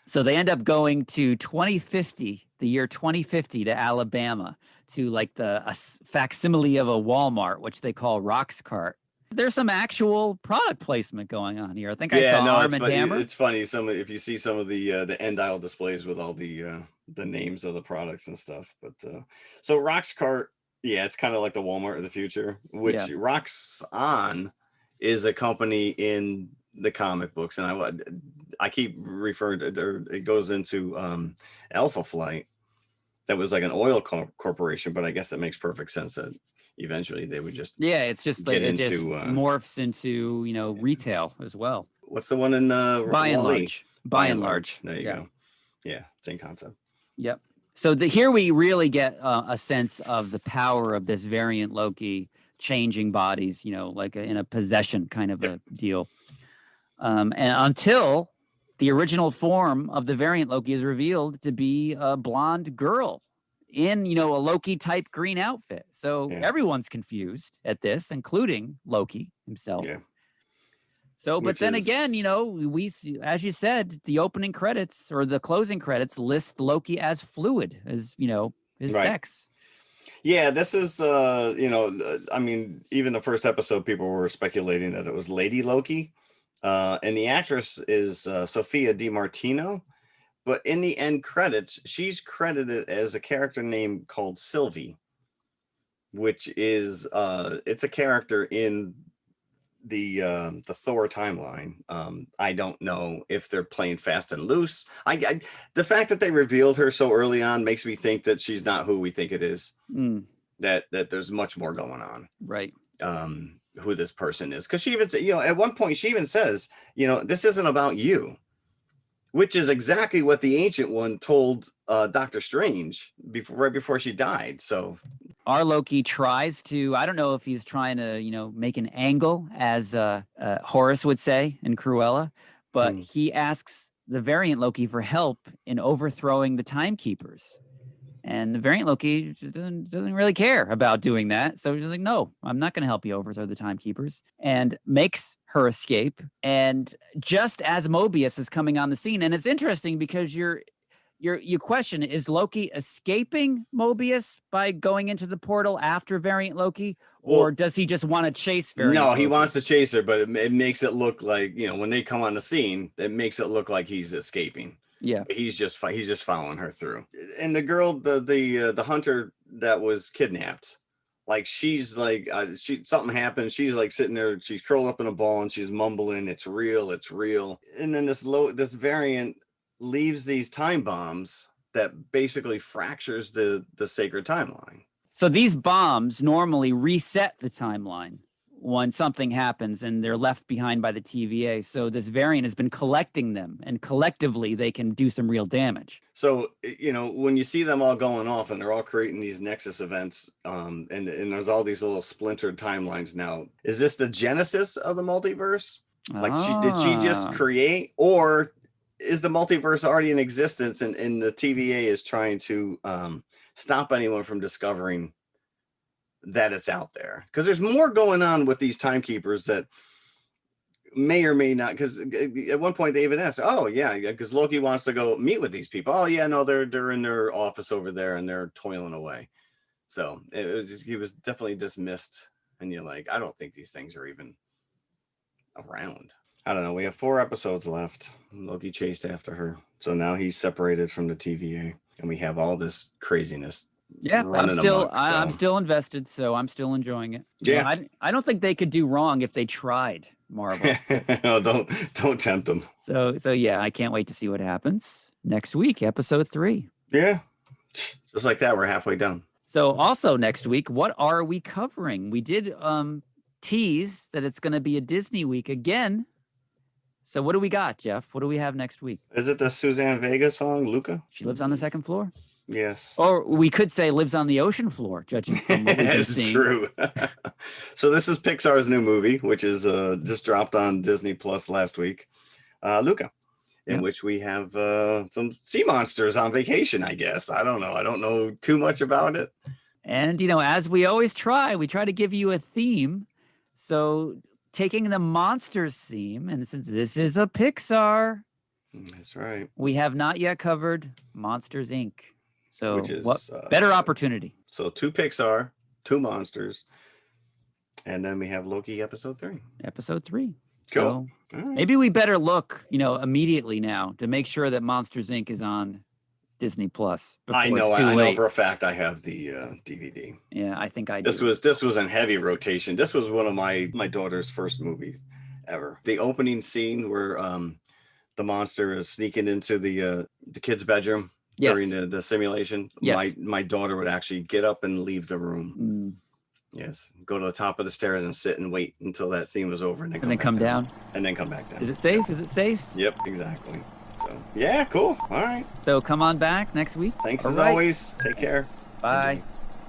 S3: So they end up going to 2050, the year 2050, to Alabama, to like a facsimile of a Walmart, which they call Roxcart. There's some actual product placement going on here. I think I saw Arm & Hammer.
S2: It's funny. If you see some of the end aisle displays with all the names of the products and stuff. But so Roxcart, it's kind of like the Walmart of the future, which Roxxon is a company in the comic books, and I keep referring to it goes into Alpha Flight. That was like an oil corporation, but I guess it makes perfect sense that eventually they would just
S3: it's just like it just morphs into retail as well.
S2: What's the one in
S3: By and Large?
S2: There you go. Yeah, same concept.
S3: Yep. So here we really get a sense of the power of this variant Loki changing bodies, like in a possession kind of a deal. And until the original form of the variant Loki is revealed to be a blonde girl in, a Loki type green outfit. So everyone's confused at this, including Loki himself. Yeah. So, but then again, we see, as you said, the opening credits or the closing credits list Loki as fluid, as, his sex.
S2: Yeah, this is, I mean, even the first episode, people were speculating that it was Lady Loki. And the actress is Sophia DiMartino. But in the end credits, she's credited as a character name called Sylvie, which is it's a character in the Thor timeline. I don't know if they're playing fast and loose. The fact that they revealed her so early on makes me think that she's not who we think it is. That there's much more going on.
S3: Right.
S2: Who this person is, because she even said, at one point she even says, this isn't about you. Which is exactly what the Ancient One told Doctor Strange right before she died. So
S3: our Loki tries to, I don't know if he's trying to, make an angle, as Horace would say in Cruella, but he asks the variant Loki for help in overthrowing the Timekeepers. And the variant Loki just doesn't really care about doing that. So he's like, no, I'm not going to help you overthrow the Timekeepers, and makes her escape. And just as Mobius is coming on the scene, and it's interesting because you question, is Loki escaping Mobius by going into the portal after variant Loki? Or does he just want to chase variant Loki?
S2: No, he wants to chase her, but it makes it look like, when they come on the scene, it makes it look like he's escaping.
S3: Yeah,
S2: he's just following her through. And the girl, the hunter that was kidnapped, like she's like something happened. She's like sitting there, she's curled up in a ball and she's mumbling, "It's real, it's real." And then this variant leaves these time bombs that basically fractures the sacred timeline.
S3: So these bombs normally reset the timeline when something happens and they're left behind by the TVA. So this variant has been collecting them, and collectively they can do some real damage.
S2: So, when you see them all going off and they're all creating these Nexus events, and there's all these little splintered timelines now, is this the genesis of the multiverse? Like, did she just create, or is the multiverse already in existence and the TVA is trying to stop anyone from discovering that it's out there? Because there's more going on with these timekeepers that may or may not, because at one point they even asked, oh yeah, because Loki wants to go meet with these people. Oh yeah, no, they're in their office over there and they're toiling away. So he was definitely dismissed, and you're like, I don't think these things are even around. I don't know. We have 4 episodes left. Loki chased after her, so now he's separated from the TVA, and we have all this craziness.
S3: Yeah, I'm still invested, so I'm still enjoying it.
S2: Yeah,
S3: I don't think they could do wrong if they tried, Marvel.
S2: No, don't tempt them.
S3: So yeah, I can't wait to see what happens next week, episode 3.
S2: Yeah, just like that, we're halfway done.
S3: So also next week, what are we covering? We did tease that it's going to be a Disney week again. So what do we got, Jeff? What do we have next week?
S2: Is it the Suzanne Vega song, Luca?
S3: She lives on the 2nd floor?
S2: Yes.
S3: Or we could say lives on the ocean floor, judging from what we've been seeing.
S2: True. So this is Pixar's new movie, which is just dropped on Disney Plus last week, Luca, in which we have some sea monsters on vacation, I guess. I don't know. I don't know too much about it.
S3: And, as we always try, we try to give you a theme. So taking the monsters theme, and since this is a Pixar,
S2: that's right,
S3: we have not yet covered Monsters, Inc. So
S2: which is,
S3: what better opportunity?
S2: So 2 Pixar, 2 monsters, and then we have Loki episode 3.
S3: Episode 3.
S2: Cool.
S3: So maybe we better look, immediately now to make sure that Monsters, Inc. is on Disney Plus.
S2: I know for a fact I have the DVD.
S3: Yeah, I think I do.
S2: This was in heavy rotation. This was one of my daughter's first movies ever. The opening scene where the monster is sneaking into the kid's bedroom during the simulation.
S3: Yes.
S2: My daughter would actually get up and leave the room. Yes, go to the top of the stairs and sit and wait until that scene was over, and then come down, and then come back down.
S3: Is it safe?
S2: Yep, exactly. So yeah, cool. All right.
S3: So come on back next week.
S2: Thanks as always. Take care.
S3: Bye.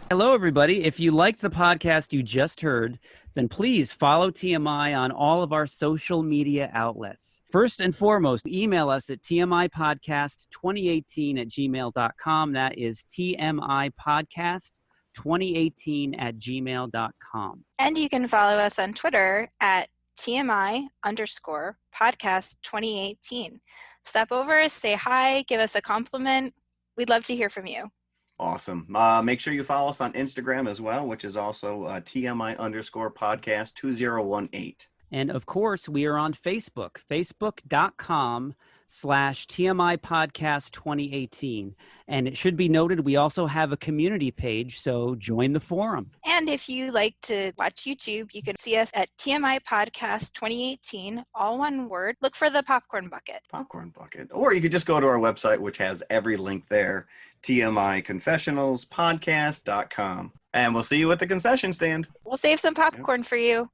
S3: Hello, everybody. If you liked the podcast you just heard, then please follow TMI on all of our social media outlets. First and foremost, email us at tmipodcast2018@gmail.com. That is tmipodcast2018@gmail.com.
S6: And you can follow us on Twitter at TMI_podcast2018. Stop over, say hi, give us a compliment. We'd love to hear from you.
S2: Awesome. Make sure you follow us on Instagram as well, which is also TMI_podcast2018.
S3: And of course, we are on Facebook, facebook.com/TMI Podcast 2018. And it should be noted, we also have a community page, so join the forum.
S6: And if you like to watch YouTube, you can see us at TMI Podcast 2018, all one word. Look for the popcorn bucket.
S2: Popcorn bucket. Or you could just go to our website, which has every link there, TMIconfessionalspodcast.com. And we'll see you at the concession stand.
S6: We'll save some popcorn for you.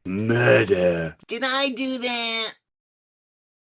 S2: Murder. Did I do that?